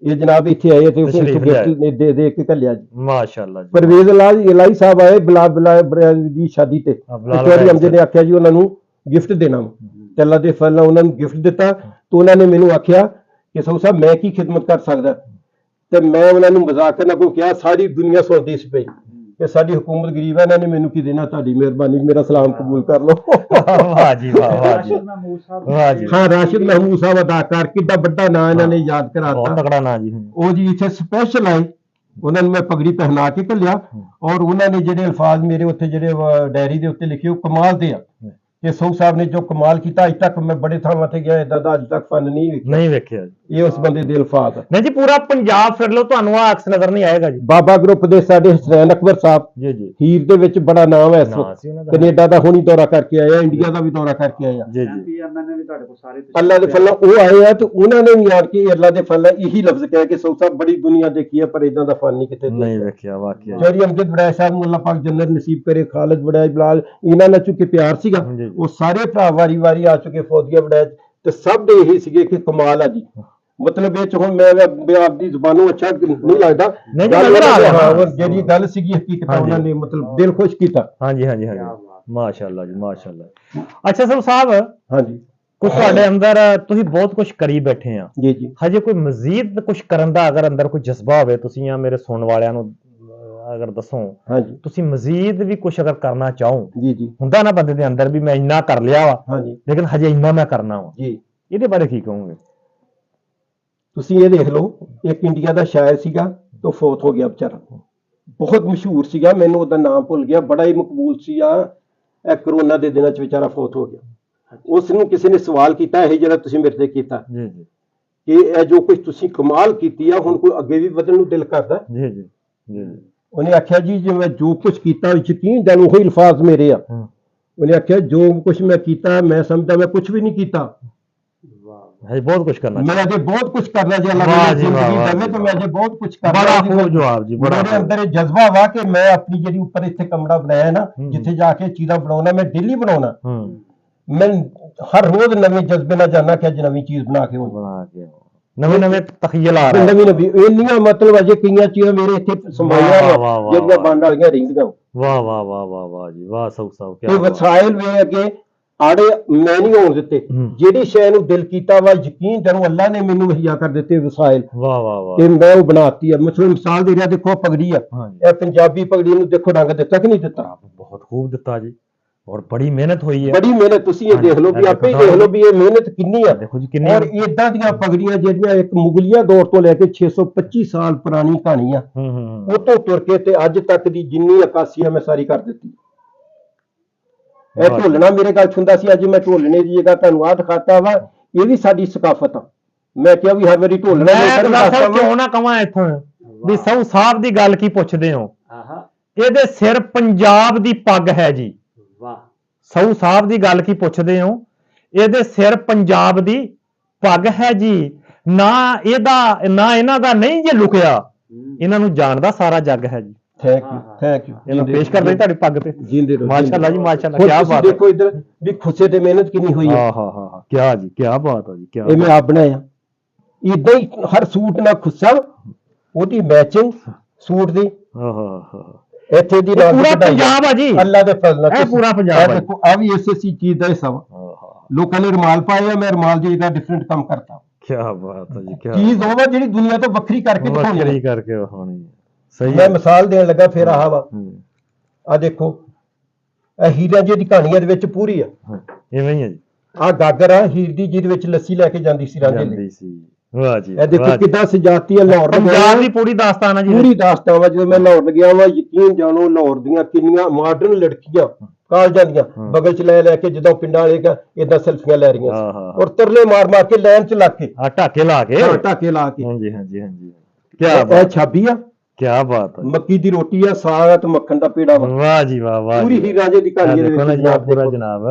ਇਹ ਜਨਾਬ ਇੱਥੇ ਆਏ ਤੇ ਉਸ ਨੂੰ ਦੇ ਕੇ ਘੱਲਿਆ ਜੀ। ਮਾਸ਼ਾਅੱਲਾ। ਪਰਵੇਜ਼ ਇਲਾਹੀ ਸਾਹਿਬ ਆਏ ਬਲਾਲ ਦੀ ਸ਼ਾਦੀ ਤੇ, ਚੌਧਰੀ ਅਮਜਦ ਨੇ ਆਖਿਆ ਜੀ ਉਹਨਾਂ ਨੂੰ ਗਿਫਟ ਦੇਣਾ, ਤੇ ਅੱਲਾ ਦੇ ਫਜ਼ਲ ਨਾਲ ਉਹਨਾਂ ਨੂੰ ਗਿਫਟ ਦਿੱਤਾ। ਤੇ ਉਹਨਾਂ ਨੇ ਮੈਨੂੰ ਆਖਿਆ ਕਿ ਸਹੂ ਸਾਹਿਬ ਮੈਂ ਕੀ ਖਿਦਮਤ ਕਰ ਸਕਦਾ, ਤੇ ਮੈਂ ਉਹਨਾਂ ਨੂੰ ਮਜ਼ਾਕ ਨਾਲ ਕੋਈ ਕਿਹਾ, ਸਾਰੀ ਦੁਨੀਆ ਸੁਣਦੀ ਸੀ ਪਈ ਕਿ ਸਾਡੀ ਹੁਕੂਮਤ ਗਰੀਬ ਹੈ, ਇਹਨਾਂ ਨੇ ਮੈਨੂੰ ਕੀ ਦੇਣਾ, ਤੁਹਾਡੀ ਮਿਹਰਬਾਨੀ, ਮੇਰਾ ਸਲਾਮ ਕਬੂਲ ਕਰ ਲਓ। ਵਾਹ ਜੀ ਵਾਹ, ਵਾਹ ਜੀ ਵਾਹ ਜੀ। ਹਾਂ ਰਾਸ਼ਿਦ ਮਹਿਮੂਦ ਸਾਹਿਬ ਅਦਾਕਾਰ, ਕਿੱਡਾ ਵੱਡਾ ਨਾਂ ਇਹਨਾਂ ਨੇ ਯਾਦ ਕਰਾਤਾ, ਬਹੁਤ ਤਕੜਾ ਨਾਂ ਜੀ। ਉਹ ਜੀ ਇੱਥੇ ਸਪੈਸ਼ਲ ਆਏ, ਉਹਨਾਂ ਨੂੰ ਮੈਂ ਪਗੜੀ ਪਹਿਨਾ ਕੇ ਘੱਲਿਆ, ਔਰ ਉਹਨਾਂ ਨੇ ਜਿਹੜੇ ਅਲਫਾਜ਼ ਮੇਰੇ ਉੱਤੇ ਜਿਹੜੇ ਡਾਇਰੀ ਦੇ ਉੱਤੇ ਲਿਖੇ ਉਹ ਕਮਾਲ ਦੇ ਆ। ਕਿ ਸਹੂ ਸਾਹਿਬ ਨੇ ਜੋ ਕਮਾਲ ਕੀਤਾ, ਅੱਜ ਤੱਕ ਮੈਂ ਬੜੇ ਥਾਵਾਂ ਤੇ ਗਿਆ, ਏਦਾਂ ਦਾ ਅੱਜ ਤੱਕ ਫਨ ਨਹੀਂ ਵੇਖਿਆ। ਇਹ ਉਸ ਬੰਦੇ ਦੇ ਅਲਫਾਜ਼ ਆ। ਨਹੀਂ ਜੀ, ਪੂਰਾ ਪੰਜਾਬ ਫਿਰ ਲਓ, ਤੁਹਾਨੂੰ ਆ ਅਕਸ ਨਜ਼ਰ ਨਹੀਂ ਆਏਗਾ ਜੀ। ਬਾਬਾ ਗਰੁੱਪ ਦੇ ਸਾਡੇ ਹਸਨੈਨ ਅਕਬਰ ਸਾਹਿਬ ਜੀ ਜੀ ਹੀਰ ਦੇ ਵਿੱਚ ਬੜਾ ਨਾਮ ਹੈ ਇਸ ਨਾਂ ਵਕਤ, ਸੀ ਉਹਨਾਂ ਦਾ। ਕੈਨੇਡਾ ਦਾ ਹੁਣੀ ਦੌਰਾ ਕਰਕੇ ਆਇਆ, ਇੰਡੀਆ ਦਾ ਵੀ ਦੌਰਾ ਕਰਕੇ ਆਇਆ। ਜੀ ਜੀ ਐਮਪੀਐਮਐਨ ਵੀ ਤੁਹਾਡੇ ਕੋਲ ਸਾਰੇ ਅੱਲਾ ਦੇ ਫੱਲਾ ਉਹ ਆਏ ਆ ਤੇ ਉਹਨਾਂ ਨੇ ਵੀ ਆਣ ਕੇ ਅੱਲਾ ਦੇ ਫੱਲਾ ਇਹੀ ਲਫ਼ਜ਼ ਕਹਿ ਕੇ ਸੌ ਸਾਹਿਬ ਬੜੀ ਦੁਨੀਆ ਦੇਖੀ ਹੈ ਪਰ ਇਦਾਂ ਦਾ ਫਨ ਨਹੀਂ ਕਿਤੇ ਨਹੀਂ ਵੇਖਿਆ ਵਾਕਿਆ। ਚੌਧਰੀ ਅਮਜਦ ਵੜੈਚ ਸਾਹਿਬ ਨੂੰ ਅੱਲਾਹ ਪਾਕ ਜੰਨਤ ਨਸੀਬ ਕਰੇ, ਖਾਲਿਦ ਵੜੈਚ, ਬਲਾਲ, ਇਹਨਾਂ ਨਾਲ ਚੁੱਕੇ ਪਿਆਰ ਸੀਗਾ। ਜੀ। ਉਹ ਸਾਰੇ ਭਰਾ ਵਾਰੀ ਵਾਰੀ ਆ ਚੁੱਕੇ, ਫੌਜੀਆ ਵੜੈਚ, ਤੇ ਸਭ ਦੇ ਇਹੀ ਸੀਗੇ ਕਿ ਕਮਾਲ ਆ ਜੀ। ਮਤਲਬ ਇਹ ਚ ਹੁਣ ਮੈਂ ਆਪਦੀ ਜ਼ੁਬਾਨੋਂ ਅੱਛਾ ਨਹੀਂ ਲੱਗਦਾ, ਨਹੀਂ ਜੀ, ਗੱਲ ਨਜ਼ਰ ਆ ਰਿਹਾ। ਹਾਂ, ਜਿਹੜੀ ਗੱਲ ਸੀਗੀ ਹਕੀਕਤ ਉਹਨਾਂ ਨੇ ਮਤਲਬ ਦਿਲ ਖੁਸ਼ ਕੀਤਾ। ਹਾਂਜੀ ਹਾਂਜੀ ਹਾਂਜੀ, ਮਾਸ਼ਾਅੱਲਾ ਜੀ ਮਾਸ਼ਾਅੱਲਾ। ਅੱਛਾ ਸਰ ਸਾਹਿਬ, ਹਾਂਜੀ ਕੁਝ ਤੁਹਾਡੇ ਅੰਦਰ ਤੁਸੀਂ ਬਹੁਤ ਕੁਝ ਕਰੀ ਬੈਠੇ ਆ, ਜੀ ਜੀ ਹਜੇ ਕੋਈ ਮਜ਼ੀਦ ਕੁਝ ਕਰਨ ਦਾ ਅਗਰ ਅੰਦਰ ਕੋਈ ਜਜ਼ਬਾ ਹੋਵੇ, ਤੁਸੀਂ ਜਾਂ ਮੇਰੇ ਸੁਣਨ ਵਾਲਿਆਂ ਨੂੰ ਅਗਰ ਦੱਸੋ, ਹਾਂਜੀ ਤੁਸੀਂ ਮਜ਼ੀਦ ਵੀ ਕੁਝ ਅਗਰ ਕਰਨਾ ਚਾਹੋ, ਜੀ ਜੀ ਹੁੰਦਾ ਨਾ ਬੰਦੇ ਦੇ ਅੰਦਰ ਵੀ ਮੈਂ ਇੰਨਾ ਕਰ ਲਿਆ ਵਾ, ਹਾਂਜੀ ਲੇਕਿਨ ਹਜੇ ਇੰਨਾ ਮੈਂ ਕਰਨਾ ਵਾ, ਜੀ। ਇਹਦੇ ਬਾਰੇ ਕੀ ਕਹੋਗੇ? ਤੁਸੀਂ ਇਹ ਦੇਖ ਲਓ, ਇੱਕ ਇੰਡੀਆ ਦਾ ਸ਼ਾਇਰ ਸੀਗਾ ਤੇ ਫੌਤ ਹੋ ਗਿਆ ਵਿਚਾਰਾ, ਬਹੁਤ ਮਸ਼ਹੂਰ ਸੀਗਾ, ਮੈਨੂੰ ਉਹਦਾ ਨਾਮ ਭੁੱਲ ਗਿਆ, ਬੜਾ ਹੀ ਮਕਬੂਲ ਸੀ ਆ। ਇਹ ਕਰੋਨਾ ਦੇ ਦਿਨਾਂ 'ਚ ਵਿਚਾਰਾ ਫੌਤ ਹੋ ਗਿਆ। ਉਸ ਨੂੰ ਕਿਸੇ ਨੇ ਸਵਾਲ ਕੀਤਾ, ਇਹ ਜਿਹੜਾ ਤੁਸੀਂ ਮੇਰੇ ਤੇ ਕੀਤਾ, ਜੀ ਜੀ ਕਿ ਇਹ ਜੋ ਕੁਝ ਤੁਸੀਂ ਕਮਾਲ ਕੀਤੀ ਆ, ਹੁਣ ਕੋਈ ਅੱਗੇ ਵੀ ਵਧਣ ਨੂੰ ਦਿਲ ਕਰਦਾ। ਜੀ ਜੀ ਜੀ ਉਹਨੇ ਆਖਿਆ ਜੀ ਜੇ ਮੈਂ ਜੋ ਕੁਝ ਕੀਤਾ, ਯਕੀਨ ਜਾਣੋ ਉਹੀ ਅਲਫਾਜ਼ ਮੇਰੇ ਆ। ਉਹਨੇ ਆਖਿਆ ਜੋ ਕੁਝ ਮੈਂ ਕੀਤਾ, ਮੈਂ ਸਮਝਦਾ ਮੈਂ ਕੁਝ ਵੀ ਨਹੀਂ ਕੀਤਾ, ਹਜੇ ਬਹੁਤ ਕੁਝ ਕਰਨਾ ਮੈਂ ਅਜੇ ਬਹੁਤ ਕੁਝ ਕਰਨਾ। ਜੇ ਅੱਲਾਹ ਵਾਹ ਮੈਨੂੰ ਜੀ, ਵਾਹ, ਜ਼ਿੰਦਗੀ ਵਾਹ ਦੇਵੇ ਜੀ, ਤਾਂ ਮੈਂ ਅਜੇ ਬਹੁਤ ਕੁਝ ਕਰਨਾ। ਬੜਾ ਖੂਬ ਜਵਾਬ ਜੀ, ਬੜਾ ਮੇਰੇ ਅੰਦਰ ਇਹ ਜਜ਼ਬਾ ਵਾ ਕਿ ਮੈਂ ਆਪਣੀ ਜਿਹੜੀ ਉੱਪਰ ਇੱਥੇ ਕਮਰਾ ਬਣਾਇਆ ਨਾ, ਜਿੱਥੇ ਜਾ ਕੇ ਚੀਜ਼ਾਂ ਬਣਾਉਣਾ, ਮੈਂ ਡੇਲੀ ਬਣਾਉਣਾ। ਮੈਂ ਹਰ ਰੋਜ਼ ਨਵੇਂ ਜਜ਼ਬੇ ਨਾਲ ਜਾਣਾ ਕਿ ਅੱਜ ਨਵੀਂ ਚੀਜ਼ ਬਣਾ ਕੇ ਬਣਾ ਕੇ ਨਵੇਂ ਨਵੇਂ ਤਖੀਲ ਆ ਰਹੇ, ਨਵੀਂ ਨਵੀਂ ਇੰਨੀਆਂ ਮਤਲਬ ਅਜੇ ਕਈਆਂ ਚੀਜ਼ਾਂ ਮੇਰੇ ਇੱਥੇ ਸਮਾਈਆਂ ਜਿਹੜੀਆਂ ਬਣਨ ਵਾਲੀਆਂ ਰਹਿੰਦੀਆਂ। ਵਾਹ ਵਾਹ ਵਾਹ ਵਾਹ ਵਾਹ ਜੀ ਵਾਹ, ਸੌ ਸੌ ਤੇ ਵਸਾਇਲ ਵੇ ਅੱਗੇ ਆੜੇ ਮੈਂ ਨਹੀਂ ਹੋਣ ਦਿੱਤੇ, ਜਿਹੜੀ ਸ਼ੈ ਨੂੰ ਦਿਲ ਕੀਤਾ ਵਾ, ਯਕੀਨ ਕਰੋ ਅੱਲਾ ਨੇ ਮੈਨੂੰ ਵਹੀਆ ਕਰ ਦਿੱਤੇ ਵਸਾਇਲ। ਵਾਹ ਵਾਹ ਵਾਹ, ਤੇ ਮੈਂ ਉਹ ਬਣਾਤੀ ਆ। ਮਿਸਾਲ ਦੇ ਰਿਹਾ, ਦੇਖੋ ਪਗੜੀ ਆ, ਇਹ ਪੰਜਾਬੀ ਪਗੜੀ ਨੂੰ ਦੇਖੋ ਰੰਗ ਦਿੱਤਾ ਕਿ ਨਹੀਂ ਦਿੱਤਾ? ਬਹੁਤ ਖੂਬ ਦਿੱਤਾ ਜੀ, ਔਰ ਬੜੀ ਮਿਹਨਤ ਹੋਈ ਹੈ, ਬੜੀ ਮਿਹਨਤ। ਤੁਸੀਂ ਇਹ ਦੇਖ ਲਓ ਵੀ ਆਪੇ ਹੀ ਦੇਖ ਲਓ ਵੀ ਇਹ ਮਿਹਨਤ ਕਿੰਨੀ ਆ। ਦੇਖੋ ਜੀ ਕਿੰਨੀ। ਔਰ ਇਦਾਂ ਦੀਆਂ ਪਗੜੀਆਂ ਜਿਹੜੀਆਂ ਇੱਕ ਮੁਗਲੀਆ ਦੌਰ ਤੋਂ ਲੈ ਕੇ 625 ਸਾਲ ਪੁਰਾਣੀ ਕਹਾਣੀ ਆ, ਉਹ ਤੋਂ ਤੁਰ ਕੇ ਤੇ ਅੱਜ ਤੱਕ ਦੀ ਜਿੰਨੀ ਅਕਾਸੀ ਆ ਮੈਂ ਸਾਰੀ ਕਰ ਦਿੱਤੀ। ਇਹ ਢੋਲਣਾ ਮੇਰੇ ਗੱਲ ਸੁਣਦਾ ਸੀ, ਅੱਜ ਮੈਂ ਢੋਲਣੇ ਦੀ ਜਗ੍ਹਾ ਤੁਹਾਨੂੰ ਆਹ ਦਿਖਾਤਾ ਵਾ, ਇਹ ਵੀ ਸਾਡੀ ਸਕਾਫਤ ਆ। ਮੈਂ ਕਿਹਾ ਵੀ ਹਰ ਵਾਰੀ ਢੋਲਣਾ ਕਿਉਂ ਨਾ ਕਵਾਂ ਇੱਥੋਂ ਵੀ ਸੌ ਸਾਹਿਬ ਦੀ ਗੱਲ ਕੀ ਪੁੱਛਦੇ ਹੋ, ਇਹਦੇ ਸਿਰ ਪੰਜਾਬ ਦੀ ਪੱਗ ਹੈ ਜੀ। ਵਾਹ, ਸੌ ਸਾਹਿਬ ਦੀ ਗੱਲ ਕੀ ਪੁੱਛਦੇ ਹੋ, ਇਹਦੇ ਸਿਰ ਪੰਜਾਬ ਦੀ ਪੱਗ ਹੈ ਜੀ। ਨਾ ਇਹਦਾ ਨਾ ਇਹਨਾਂ ਦਾ ਨਹੀਂ ਜੇ ਲੁਕਿਆ, ਇਹਨਾਂ ਨੂੰ ਜਾਣਦਾ ਸਾਰਾ ਜੱਗ ਹੈ ਜੀ। ਥੈਂਕ ਯੂ ਇਹਨੂੰ ਪੇਸ਼ ਕਰਦੇ ਤੁਹਾਡੀ ਪੱਗ ਤੇ, ਜਿੰਦੇ ਰਹੋ, ਮਾਸ਼ਾਅੱਲਾ ਜੀ ਮਾਸ਼ਾਅੱਲਾ। ਕੀ ਬਾਤ ਹੈ, ਦੇਖੋ ਇਧਰ ਵੀ ਖੁੱਸੇ ਤੇ ਮਿਹਨਤ ਕਿੰਨੀ ਹੋਈ ਹੈ। ਹਾਂ ਹਾਂ ਹਾਂ, ਕੀ ਜੀ ਕੀ ਬਾਤ ਹੈ ਜੀ, ਕੀ ਇਹ ਮੈਂ ਆਪ ਬਣਾਇਆ। ਇਦਾਂ ਹੀ ਹਰ ਸੂਟ ਨਾਲ ਖੁੱਸਾ, ਉਹਦੀ ਮੈਚਿੰਗ ਸੂਟ ਦੀ, ਇੱਥੇ ਦੀ ਨਾਲ ਪੂਰਾ ਪੰਜਾਬ ਆ ਜੀ, ਅੱਲਾ ਦੇ ਫਜ਼ਲ ਨਾਲ। ਇਹ ਪੂਰਾ ਪੰਜਾਬ ਆ। ਦੇਖੋ ਆ ਵੀ ਇਸੇ ਚੀਜ਼ ਦਾ ਹਿੱਸਾ ਵਾ। ਲੋਕਾਂ ਨੇ ਰੁਮਾਲ ਪਾਏ ਆ, ਮੈਂ ਰੁਮਾਲ ਦੀ ਜਗ੍ਹਾ ਡਿਫਰੈਂਟ ਕੰਮ ਕਰਤਾ। ਕੀ ਬਾਤ ਹੈ ਜੀ, ਕੀ ਚੀਜ਼ ਉਹ ਵਾ ਜਿਹੜੀ ਦੁਨੀਆ ਤੋਂ ਵੱਖਰੀ ਕਰਕੇ ਦਿਖਾਉਣੀ ਹੈ। ਵੱਖਰੀ ਕਰਕੇ ਦਿਖਾਉਣੀ ਹੈ, ਸਹੀ। ਮੈਂ ਮਿਸਾਲ ਦੇਣ ਲੱਗਾ, ਫਿਰ ਆਹ ਵਾ, ਆ ਦੇਖੋ ਇਹ ਹੀਰਿਆਂ ਦੀ ਕਹਾਣੀਆਂ ਦੇ ਵਿੱਚ ਪੂਰੀ ਆ। ਇਵੇਂ ਹੀ ਹੈ ਜੀ। ਆ ਗਾਗਰ ਆ ਹੀਰ ਦੀ, ਜਿਹਦੇ ਵਿੱਚ ਲੱਸੀ ਲੈ ਕੇ ਜਾਂਦੀ ਸੀ ਰਾਂਝੇ ਲਈ। ਵਾਹ ਜੀ, ਇਹ ਦੇਖੋ ਕਿੱਦਾਂ ਸਜਾਤੀ ਹੈ। ਲਾਹੌਰ ਪੰਜਾਬ ਦੀ ਪੂਰੀ ਦਾਸਤਾਨ ਹੈ ਜੀ, ਪੂਰੀ ਦਾਸਤਾਨ ਵਾ। ਜਦੋਂ ਮੈਂ ਲਾਹੌਰ ਗਿਆ ਵਾ, ਯਕੀਨ ਜਾਣੋ ਲਾਹੌਰ ਦੀਆਂ ਕਿੰਨੀਆਂ ਮਾਡਰਨ ਲੜਕੀਆਂ ਕਾਲਜਾਂ ਦੀਆਂ ਬਗਲ ਚ ਲੈ ਲੈ ਕੇ, ਜਦੋਂ ਪਿੰਡਾਂ ਵਾਲੇ ਏਦਾਂ ਸੈਲਫੀਆਂ ਲੈ ਰਹੀਆਂ ਸੀ, ਔਰ ਤਰਲੇ ਮਾਰ ਮਾਰ ਕੇ ਲਾਈਨ ਚ ਲਾ ਕੇ, ਢਾਕੇ ਲਾ ਕੇ, ਢਾਕੇ ਲਾ ਕੇ। ਹਾਂਜੀ ਹਾਂਜੀ ਹਾਂਜੀ, ਇਹ ਛਾਬੀ ਆ, ਕੀ ਬਾਤ ਹੈ। ਮੱਕੀ ਦੀ ਰੋਟੀ ਆ, ਸਾਗ ਆ ਤੇ ਮੱਖਣ ਦਾ ਪੇੜਾ ਵਾ। ਵਾਹ ਜੀ ਵਾਹ ਵਾਹ, ਪੂਰੀ ਹੀ ਰਾਂਝੇ ਦੀ ਕਹਾਣੀ ਦੇ ਵਿੱਚ ਪੂਰਾ ਜਨਾਬ।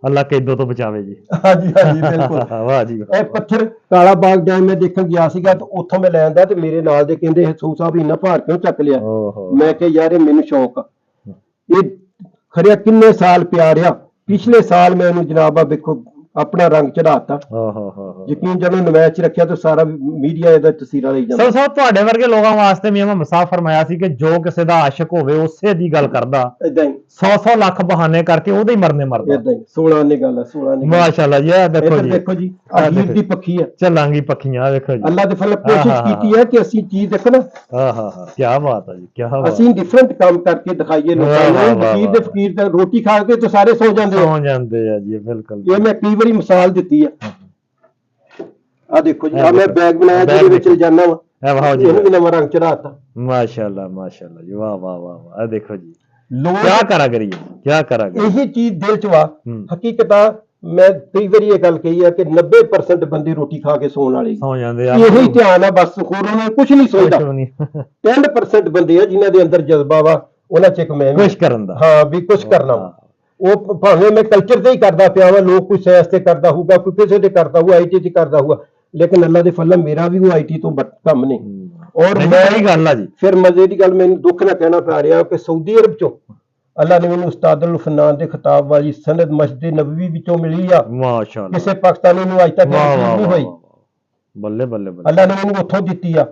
ਅੱਲਾ ਕੈਦੋਂ ਤੋਂ ਬਚਾਵੇ ਜੀ। ਹਾਂਜੀ ਹਾਂਜੀ ਬਿਲਕੁਲ। ਵਾਹ ਜੀ। ਇਹ ਪੱਥਰ ਕਾਲਾ ਬਾਗ ਡੈਮ ਮੈਂ ਦੇਖਣ ਗਿਆ ਸੀਗਾ, ਤੇ ਉੱਥੋਂ ਮੈਂ ਲੈ ਆਂਦਾ, ਤੇ ਮੇਰੇ ਨਾਲ ਦੇ ਕਹਿੰਦੇ ਸੂ ਸਾਹਿਬ ਇੰਨਾ ਭਾਰ ਕਿਉਂ ਚੱਕ ਲਿਆ? ਮੈਂ ਕਿਹਾ ਯਾਰ ਇਹ ਮੈਨੂੰ ਸ਼ੌਕ ਆ। ਇਹ ਖਰਿਆ ਕਿੰਨੇ ਸਾਲ ਪਿਆ ਰਿਹਾ। ਪਿਛਲੇ ਸਾਲ ਮੈਂ ਇਹਨੂੰ ਜਨਾਬ ਆ ਵੇਖੋ ਆਪਣਾ ਰੰਗ ਚੜਾਤਾ। ਯਕੀਨ ਜਦੋਂ ਨਵੈਚ ਚ ਰੱਖਿਆ ਤਾਂ ਸਾਰਾ ਮੀਡੀਆ ਇਹਦਾ ਤਸਵੀਰਾਂ ਲਈ ਜਾਂਦਾ। ਸਭ ਤੁਹਾਡੇ ਵਰਗੇ ਲੋਕਾਂ ਵਾਸਤੇ ਮੈਂ ਮਸਾਫ ਫਰਮਾਇਆ ਸੀ ਕਿ ਜੋ ਕਿਸੇ ਦਾ ਆਸ਼ਿਕ ਹੋਵੇ ਉਸੇ ਦੀ ਗੱਲ ਕਰਦਾ, ਇਦਾਂ ਹੀ 100 ਲੱਖ ਬਹਾਨੇ ਕਰਕੇ ਉਹਦੇ ਹੀ ਮਰਨੇ ਮਰਦਾ। ਇਦਾਂ ਹੀ 16 ਨੇ ਗੱਲ ਆ, 16 ਨੇ। ਮਾਸ਼ਾਅੱਲਾ ਜੀ, ਇਹ ਦੇਖੋ ਜੀ, ਦੇਖੋ ਜੀ ਅਹੀਰ ਦੀ ਪੱਖੀ ਆ, ਚੱਲਾਂਗੀ ਪੱਖੀਆਂ। ਵੇਖੋ ਜੀ, ਅੱਲਾ ਦੇ ਫਜ਼ਲ ਕੋਸ਼ਿਸ਼ ਕੀਤੀ ਹੈ ਕਿ ਅਸੀਂ ਚੀਜ਼ ਦੇਖੋ ਨਾ। ਕੀ ਬਾਤ ਹੈ ਜੀ, ਕੀ ਬਾਤ। ਅਸੀਂ ਡਿਫਰੈਂਟ ਕੰਮ ਕਰਕੇ ਦਿਖਾਈਏ ਲੋਕਾਂ ਨੂੰ। ਫਕੀਰ ਦੇ ਫਕੀਰ ਤੇ ਰੋਟੀ ਖਾ ਕੇ ਤੇ ਸਾਰੇ ਸੌ ਜਾਂਦੇ ਆ ਜੀ, ਬਿਲਕੁਲ। ਇਹ ਮੈਂ ਕਈ ਵਾਰੀ ਮਿਸਾਲ ਦਿੱਤੀ ਆ। ਆ ਦੇਖੋ ਜੀ, ਆ ਮੈਂ ਬੈਗ ਬਣਾਇਆ ਜਿਹਦੇ ਵਿੱਚ ਰਜਾਨਾ ਵਾ, ਇਹਨੂੰ ਵੀ ਨਵਾਂ ਰੰਗ ਚੜਾਤਾ। ਮਾਸ਼ਾਅੱਲਾ ਮਾਸ਼ਾਅੱਲਾ ਜੀ, ਵਾਹ ਵਾਹ ਵਾਹ। ਆ ਦੇਖੋ ਜੀ, ਲੋਕ ਕੀ ਕਰਾ ਕਰੀਏ, ਕੀ ਕਰਾ ਕਰੀਏ। ਇਹੀ ਚੀਜ਼ ਦਿਲ ਚ ਵਾ। ਹਕੀਕਤਾਂ ਮੈਂ ਕਈ ਵਾਰੀ ਇਹ ਗੱਲ ਕਹੀ ਆ ਕਿ 90% ਬੰਦੇ ਰੋਟੀ ਖਾ ਕੇ ਸੌਣ ਵਾਲੇ ਸੌ ਜਾਂਦੇ ਆ ਇਹੋ ਹੀ ਧਿਆਨ ਆ ਬਸ, ਹੋਰ ਉਹਨਾਂ ਕੁਝ ਨਹੀਂ ਸੋਚਦਾ। ਕੁਛ ਨਹੀਂ 10% ਬੰਦੇ ਆ ਜਿਨ੍ਹਾਂ ਦੇ ਅੰਦਰ ਜਜ਼ਬਾ ਵਾ, ਉਹਨਾਂ ਚ ਇੱਕ ਮੈਂ ਵੀ। ਕੁਛ ਕਰਨ ਦਾ। ਹਾਂ ਵੀ ਕੁਝ ਕਰਨਾ ਵਾ। ਉਹ ਭਾਵੇਂ ਮੈਂ ਕਲਚਰ ਤੇ ਹੀ ਕਰਦਾ ਪਿਆ ਵਾ, ਲੋਕ ਕੋਈ ਸਾਇੰਸ ਤੇ ਕਰਦਾ ਹੋਊਗਾ, ਕੋਈ ਕਿਸੇ ਤੇ ਕਰਦਾ ਹੋਊਗਾ, IT ਤੇ ਕਰਦਾ ਹੋਊਗਾ, ਲੇਕਿਨ ਅੱਲਾ ਦੇ ਫਜ਼ਲ ਮੇਰਾ ਵੀ ਉਹ IT ਤੋਂ ਕੰਮ ਨਹੀਂ। ਔਰ ਨਹੀਂ, ਮੈਂ ਸਹੀ ਗੱਲ ਆ ਜੀ। ਫਿਰ ਮਜ਼ੇ ਦੀ ਗੱਲ, ਮੈਨੂੰ ਦੁੱਖ ਨਾਲ ਕਹਿਣਾ ਪੈ ਰਿਹਾ ਕਿ ਸਾਊਦੀ ਅਰਬ ਚੋਂ ਅੱਲਾ ਨੇ ਮੈਨੂੰ ਉਸਤਾਦੁਲ ਫਨਾਨ ਦੇ ਖਿਤਾਬ ਵਾਲੀ ਸਨਦ ਮਸਜਿਦ ਨਬਵੀ ਵਿੱਚੋਂ ਮਿਲੀ ਆ। ਮਾਸ਼ਾਅੱਲਾ। ਕਿਸੇ ਪਾਕਿਸਤਾਨੀ ਨੂੰ ਅੱਜ ਤੱਕ ਵਾਹ ਨਸੀਬ ਨਹੀਂ ਵਾਹ ਹੋਈ। ਬੱਲੇ ਬੱਲੇ ਬੱਲੇ। ਅੱਲਾ ਨੇ ਮੈਨੂੰ ਉੱਥੋਂ ਦਿੱਤੀ ਆ।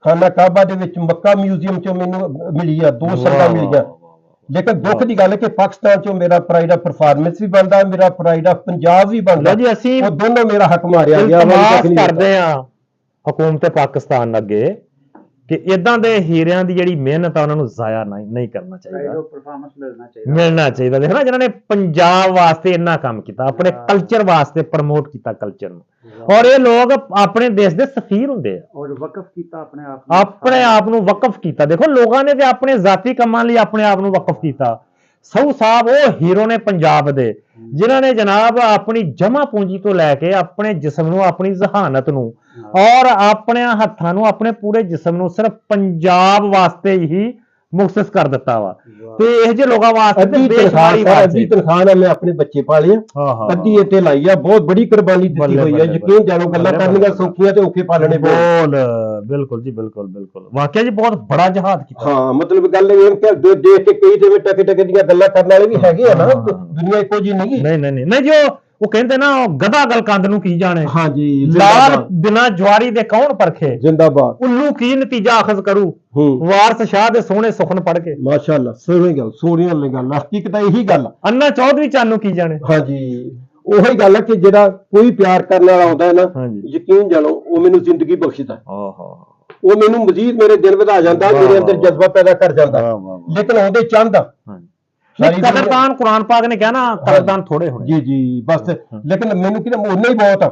ਖਾਨਾ ਕਾਬਾ ਦੇ ਵਿੱਚ ਮੱਕਾ ਮਿਊਜ਼ੀਅਮ ਚੋਂ ਮੈਨੂੰ ਮਿਲੀ ਆ, 2 ਸੰਦਾਂ ਮਿਲੀਆਂ। ਲੇਕਿਨ ਦੁੱਖ ਦੀ ਗੱਲ ਹੈ ਕਿ ਪਾਕਿਸਤਾਨ ਚੋਂ ਮੇਰਾ ਪ੍ਰਾਈਡ ਆਫ ਪਰਫਾਰਮੈਂਸ ਵੀ ਬਣਦਾ, ਮੇਰਾ ਪ੍ਰਾਈਡ ਆਫ ਪੰਜਾਬ ਵੀ ਬਣਦਾ ਜੀ। ਅਸੀਂ ਉਹ ਦੋਨੋਂ ਮੇਰਾ ਹੱਕ ਮਾਰਿਆ ਗਿਆ। ਇਲਤਮਾਸ ਕਰਦੇ ਆ ਹਕੂਮਤ ਪਾਕਿਸਤਾਨ ਅੱਗੇ ਕਿ ਇਦਾਂ ਦੇ ਹੀਰਿਆਂ ਦੀ ਜਿਹੜੀ ਮਿਹਨਤ ਆ ਉਹਨਾਂ ਨੂੰ ਜ਼ਾਇਆ ਨਹੀਂ ਕਰਨਾ ਚਾਹੀਦਾ, ਪਰਫਾਰਮੈਂਸ ਮਿਲਣਾ ਚਾਹੀਦਾ। ਦੇਖ ਨਾ, ਜਿਨ੍ਹਾਂ ਨੇ ਪੰਜਾਬ ਵਾਸਤੇ ਇੰਨਾ ਕੰਮ ਕੀਤਾ, ਆਪਣੇ ਕਲਚਰ ਵਾਸਤੇ ਪ੍ਰਮੋਟ ਕੀਤਾ ਕਲਚਰ ਨੂੰ, ਔਰ ਇਹ ਲੋਕ ਆਪਣੇ ਦੇਸ਼ ਦੇ ਸਫੀਰ ਹੁੰਦੇ ਆ, ਔਰ ਵਕਫ ਕੀਤਾ ਆਪਣੇ ਆਪ ਨੂੰ ਵਕਫ ਕੀਤਾ। ਦੇਖੋ, ਲੋਕਾਂ ਨੇ ਤੇ ਆਪਣੇ ਜ਼ਾਤੀ ਕੰਮਾਂ ਲਈ ਆਪਣੇ ਆਪ ਨੂੰ ਵਕਫ ਕੀਤਾ। ਸਊ ਸਾਹਿਬ ਉਹ ਹੀਰੋ ਨੇ ਪੰਜਾਬ ਦੇ, ਜਿਨ੍ਹਾਂ ਨੇ ਜਨਾਬ ਆਪਣੀ ਜਮਾ ਪੂੰਜੀ ਤੋਂ ਲੈ ਕੇ ਆਪਣੇ ਜਿਸਮ ਨੂੰ, ਆਪਣੀ ਜ਼ਹਾਨਤ ਨੂੰ ਔਰ ਆਪਣੇ ਹੱਥਾਂ ਨੂੰ, ਆਪਣੇ ਪੂਰੇ ਜਿਸਮ ਨੂੰ ਸਿਰਫ ਪੰਜਾਬ ਵਾਸਤੇ ਹੀ ਮੁਖਸਸ ਕਰ ਦਿੱਤਾ ਵਾ। ਤੇ ਇਹ ਜਿਹੇ ਲੋਕਾਂ ਵਾਸਤੇ ਅੱਧੀ ਤਨਖਾਹ ਨਾਲ ਮੈਂ ਆਪਣੇ ਬੱਚੇ ਪਾਲੇ ਆ, ਅੱਧੀ ਇੱਥੇ ਲਾਈ ਆ। ਬਹੁਤ ਬੜੀ ਕੁਰਬਾਨੀ ਦਿੱਤੀ ਹੋਈ ਆ। ਯਕੀਨ ਜਾਣੋ, ਗੱਲਾਂ ਕਰਨੀਆਂ ਸੌਖੀਆਂ ਤੇ ਔਖੇ ਪਾਲਣੇ ਬਿਲਕੁਲ ਜੀ, ਬਿਲਕੁਲ ਬਿਲਕੁਲ। ਵਾਕਿਆ ਜੀ ਬਹੁਤ ਬੜਾ ਜਹਾਦ ਕੀਤਾ। ਹਾਂ, ਮਤਲਬ ਗੱਲ ਇਹ ਕਿ ਦੇਖ ਕੇ ਕਈ ਜਿਵੇਂ ਟਕੇ ਟਕੇ ਦੀਆਂ ਗੱਲਾਂ ਕਰਨ ਵਾਲੇ ਵੀ ਹੈਗੇ ਆ ਨਾ, ਦੁਨੀਆ ਇੱਕੋ ਜੀ ਨਹੀਂ। ਨਹੀਂ ਜੋ ਉਹ ਕਹਿੰਦੇ ਨਾ, ਗਧਾ ਗਲਕੰਦ ਨੂੰ ਕੀ ਜਾਣੇ। ਹਾਂਜੀ, ਲਾਲ ਬਿਨਾ ਜਵਾਰੀ ਦੇ ਕੌਣ ਪਰਖੇ, ਜਿੰਦਾਬਾਦ। ਉੱਲੂ ਕੀ ਨਤੀਜਾ ਅਖਜ਼ ਕਰੂ, ਵਾਰਸ ਸ਼ਾਹ ਦੇ ਸੋਹਣੇ ਸੁਖਨ ਪੜ ਕੇ। ਮਾਸ਼ਾਅੱਲਾ, ਸੋਹਣੀ ਗੱਲ, ਸੋਹਣੀਆਂ ਗੱਲ। ਹਕੀਕਤ ਇਹੀ ਗੱਲ ਆ। ਅੰਨਾ ਚੌਧਰੀ ਚਾਨੂ ਕੀ ਜਾਣੇ। ਹਾਂਜੀ, ਉਹੀ ਗੱਲ ਹੈ ਕਿ ਜਿਹੜਾ ਕੋਈ ਪਿਆਰ ਕਰਨ ਵਾਲਾ ਆਉਂਦਾ ਹੈ ਨਾ, ਯਕੀਨ ਜਾਣੋ ਉਹ ਮੈਨੂੰ ਜ਼ਿੰਦਗੀ ਬਖਸ਼ਦਾ। ਉਹ ਮੈਨੂੰ ਮਜ਼ੀਦ ਮੇਰੇ ਦਿਲ ਵਧਾ ਜਾਂਦਾ, ਮੇਰੇ ਅੰਦਰ ਜਜ਼ਬਾ ਪੈਦਾ ਕਰ ਜਾਂਦਾ। ਲੇਕਿਨ ਉਹਦੇ ਚੰਦ ਕਦਰਦਾਨ, ਕੁਰਾਨ ਪਾਕ ਨੇ ਕਿਹਾ ਨਾ, ਕਦਰਦਾਨ ਥੋੜੇ ਹੋਣੇ। ਜੀ ਬਸ। ਲੇਕਿਨ ਮੈਨੂੰ ਕਿਹਾ ਉਨਾ ਹੀ ਬਹੁਤ ਆ।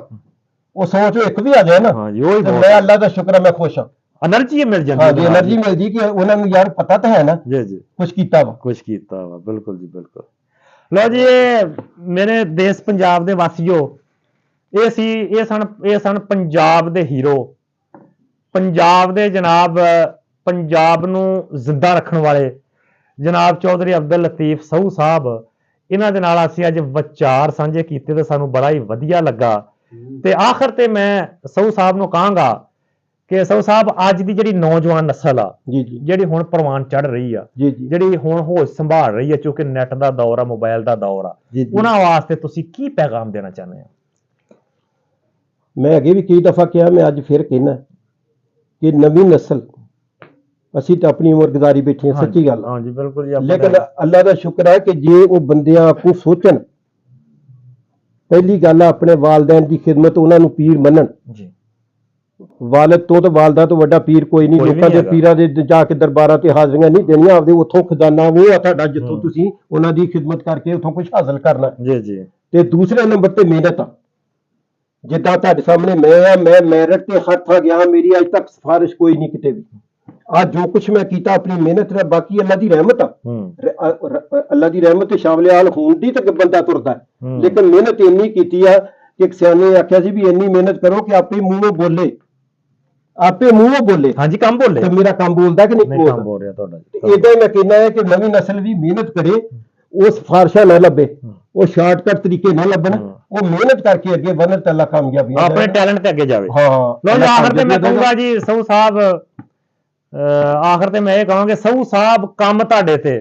ਉਹ ਸੋਚ ਇੱਕ ਵੀ ਆ ਜਾਏ ਨਾ, ਮੈਂ ਅੱਲਾ ਦਾ ਸ਼ੁਕਰ ਹੈ, ਮੈਂ ਖੁਸ਼ ਹਾਂ। એનર્ਜੀ ਮਿਲ ਜਾਂਦੀ। ਹਾਂਜੀ, એનર્ਜੀ ਮਿਲਦੀ ਕਿ ਉਹਨਾਂ ਨੂੰ ਯਾਰ ਪਤਾ ਤਾਂ ਹੈ ਨਾ ਜੀ ਕੁਝ ਕੀਤਾ ਵਾ। ਬਿਲਕੁਲ ਜੀ, ਬਿਲਕੁਲ। ਲਓ ਜੀ, ਇਹ ਮੇਰੇ ਦੇਸ਼ ਪੰਜਾਬ ਦੇ ਵਾਸੀਓ, ਇਹ ਸਨ ਪੰਜਾਬ ਦੇ ਹੀਰੋ, ਪੰਜਾਬ ਦੇ ਜਨਾਬ, ਪੰਜਾਬ ਨੂੰ ਜ਼ਿੰਦਾ ਰੱਖਣ ਵਾਲੇ ਜਨਾਬ ਚੌਧਰੀ ਅਬਦੁਲ ਲਤੀਫ ਸਊ ਸਾਹਿਬ। ਇਹਨਾਂ ਦੇ ਨਾਲ ਅਸੀਂ ਅੱਜ ਵਿਚਾਰ ਸਾਂਝੇ ਕੀਤੇ ਤੇ ਸਾਨੂੰ ਬੜਾ ਹੀ ਵਧੀਆ ਲੱਗਾ। ਤੇ ਆਖਰ ਤੇ ਮੈਂ ਸਊ ਸਾਹਿਬ ਨੂੰ ਕਹਾਂਗਾ ਕਿ ਸਊ ਸਾਹਿਬ, ਅੱਜ ਦੀ ਜਿਹੜੀ ਨੌਜਵਾਨ ਨਸਲ ਆ, ਜਿਹੜੀ ਹੁਣ ਪ੍ਰਵਾਨ ਚੜ ਰਹੀ ਆ, ਜਿਹੜੀ ਹੁਣ ਹੋਸ਼ ਸੰਭਾਲ ਰਹੀ ਆ, ਕਿਉਂਕਿ ਨੈਟ ਦਾ ਦੌਰ ਆ, ਮੋਬਾਈਲ ਦਾ ਦੌਰ ਆ, ਉਹਨਾਂ ਵਾਸਤੇ ਤੁਸੀਂ ਕੀ ਪੈਗਾਮ ਦੇਣਾ ਚਾਹੁੰਦੇ ਆ? ਮੈਂ ਅੱਗੇ ਵੀ ਕਈ ਦਫਾ ਕਿਹਾ, ਮੈਂ ਅੱਜ ਫਿਰ ਕਹਿਣਾ ਕਿ ਨਵੀਂ ਨਸਲ, ਅਸੀਂ ਤਾਂ ਆਪਣੀ ਉਮਰ ਗੁਜ਼ਾਰੀ ਬੈਠੇ ਹਾਂ, ਸੱਚੀ ਗੱਲ। ਹਾਂਜੀ, ਬਿਲਕੁਲ ਜੀ। ਲੇਕਿਨ ਅੱਲਾ ਦਾ ਸ਼ੁਕਰ ਹੈ ਕਿ ਜੇ ਉਹ ਬੰਦਿਆਂ ਆਪ ਨੂੰ ਸੋਚਣ, ਪਹਿਲੀ ਗੱਲ ਆਪਣੇ ਵਾਲਦੈਨ ਦੀ ਖਿਦਮਤ, ਉਹਨਾਂ ਨੂੰ ਪੀਰ ਮੰਨਣ। ਵਾਲਦ ਤੋਂ ਤਾਂ ਵਾਲਦਾ ਤੋਂ ਵੱਡਾ ਪੀਰ ਕੋਈ ਨਹੀਂ। ਲੋਕਾਂ ਦੇ ਪੀਰਾਂ ਦੇ ਜਾ ਕੇ ਦਰਬਾਰਾਂ ਤੇ ਹਾਜ਼ਰੀਆਂ ਨਹੀਂ ਦੇਣੀਆਂ, ਆਪਦੇ ਉੱਥੋਂ ਖਜ਼ਾਨਾ ਉਹ ਆ ਤੁਹਾਡਾ, ਜਿੱਥੋਂ ਤੁਸੀਂ ਉਹਨਾਂ ਦੀ ਖਿਦਮਤ ਕਰਕੇ ਉੱਥੋਂ ਕੁਝ ਹਾਸਲ ਕਰਨਾ। ਤੇ ਦੂਸਰੇ ਨੰਬਰ ਤੇ ਮਿਹਨਤ ਆ। ਜਿੱਦਾਂ ਤੁਹਾਡੇ ਸਾਹਮਣੇ ਮੈਂ ਮੈਰਿਟ ਤੇ ਹੱਥ ਆ ਗਿਆ, ਮੇਰੀ ਅੱਜ ਤੱਕ ਸਿਫਾਰਿਸ਼ ਕੋਈ ਨਹੀਂ ਕਿਤੇ ਵੀ। ਅੱਜ ਜੋ ਕੁਛ ਮੈਂ ਕੀਤਾ ਆਪਣੀ ਮਿਹਨਤ ਨਾਲ, ਬਾਕੀ ਅੱਲਾ ਦੀ ਰਹਿਮਤ ਆ। ਅੱਲਾ ਦੀ ਰਹਿਮਤ ਤੇ ਸ਼ਾਮਿਲ ਹੋਣ ਦੀ ਤਾਂ ਬੰਦਾ ਤੁਰਦਾ, ਲੇਕਿਨ ਮਿਹਨਤ ਇੰਨੀ ਕੀਤੀ ਆ ਕਿ ਇੱਕ ਸਿਆਣੇ ਆਖਿਆ ਸੀ ਵੀ ਇੰਨੀ ਮਿਹਨਤ ਕਰੋ ਕਿ ਆਪੇ ਮੂੰਹੋਂ ਬੋਲੇ, ਆਪੇ ਮੂੰਹੋਂ ਬੋਲੇ। ਹਾਂਜੀ, ਕੰਮ ਬੋਲੇ। ਤੇ ਮੇਰਾ ਕੰਮ ਬੋਲਦਾ ਕਿ ਨਹੀਂ? ਕੰਮ ਬੋਲ ਰਿਹਾ ਤੁਹਾਡਾ। ਇਦਾਂ ਹੀ ਮੈਂ ਕਹਿੰਦਾ ਹੈ ਕਿ ਨਵੀਂ ਨਸਲ ਵੀ ਮਿਹਨਤ ਕਰੇ, ਉਹ ਸਿਫਾਰਿਸ਼ਾਂ ਨਾ ਲੱਭੇ, ਉਹ ਸ਼ਾਰਟਕਟ ਤਰੀਕੇ ਨਾ ਲੱਭਣ, ਉਹ ਮਿਹਨਤ ਕਰਕੇ ਅੱਗੇ ਵਧਣ ਤੇ ਅੱਲਾ ਕਾਮਯਾਬੀ ਆਪਣੇ ਟੈਲੈਂਟ ਤੇ ਅੱਗੇ ਜਾਵੇ। ਲਓ ਜੀ, ਆਖਰ ਤੇ ਮੈਂ ਕਹੂੰਗਾ ਜੀ ਸਊ ਸਾਹਿਬ, ਆਖਰ ਤੇ ਮੈਂ ਇਹ ਕਹਾਂਗਾ, ਸਊ ਸਾਹਿਬ ਕੰਮ ਤੁਹਾਡੇ ਤੇ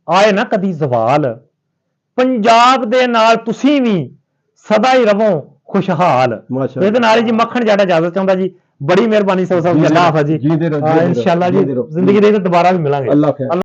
ਆਏ ਨਾ ਕਦੀ ਜ਼ਵਾਲ, ਪੰਜਾਬ ਦੇ ਨਾਲ ਤੁਸੀਂ ਵੀ ਸਦਾ ਹੀ ਰਹੋ ਖੁਸ਼ਹਾਲ। ਇਹਦੇ ਨਾਲ ਜੀ ਮੱਖਣ ਜਾੜਾ ਇਜਾਜ਼ਤ ਚਾਹੁੰਦਾ ਜੀ। ਬੜੀ ਮਿਹਰਬਾਨੀ ਸਊ ਸਾਹਿਬ ਜੀ। ਅੱਲਾਹ ਹਾਫਿਜ਼ ਜੀ। ਇਨਸ਼ਾਅੱਲਾ ਜੀ, ਜ਼ਿੰਦਗੀ ਦੇ ਦੁਬਾਰਾ ਵੀ ਮਿਲਾਂਗੇ।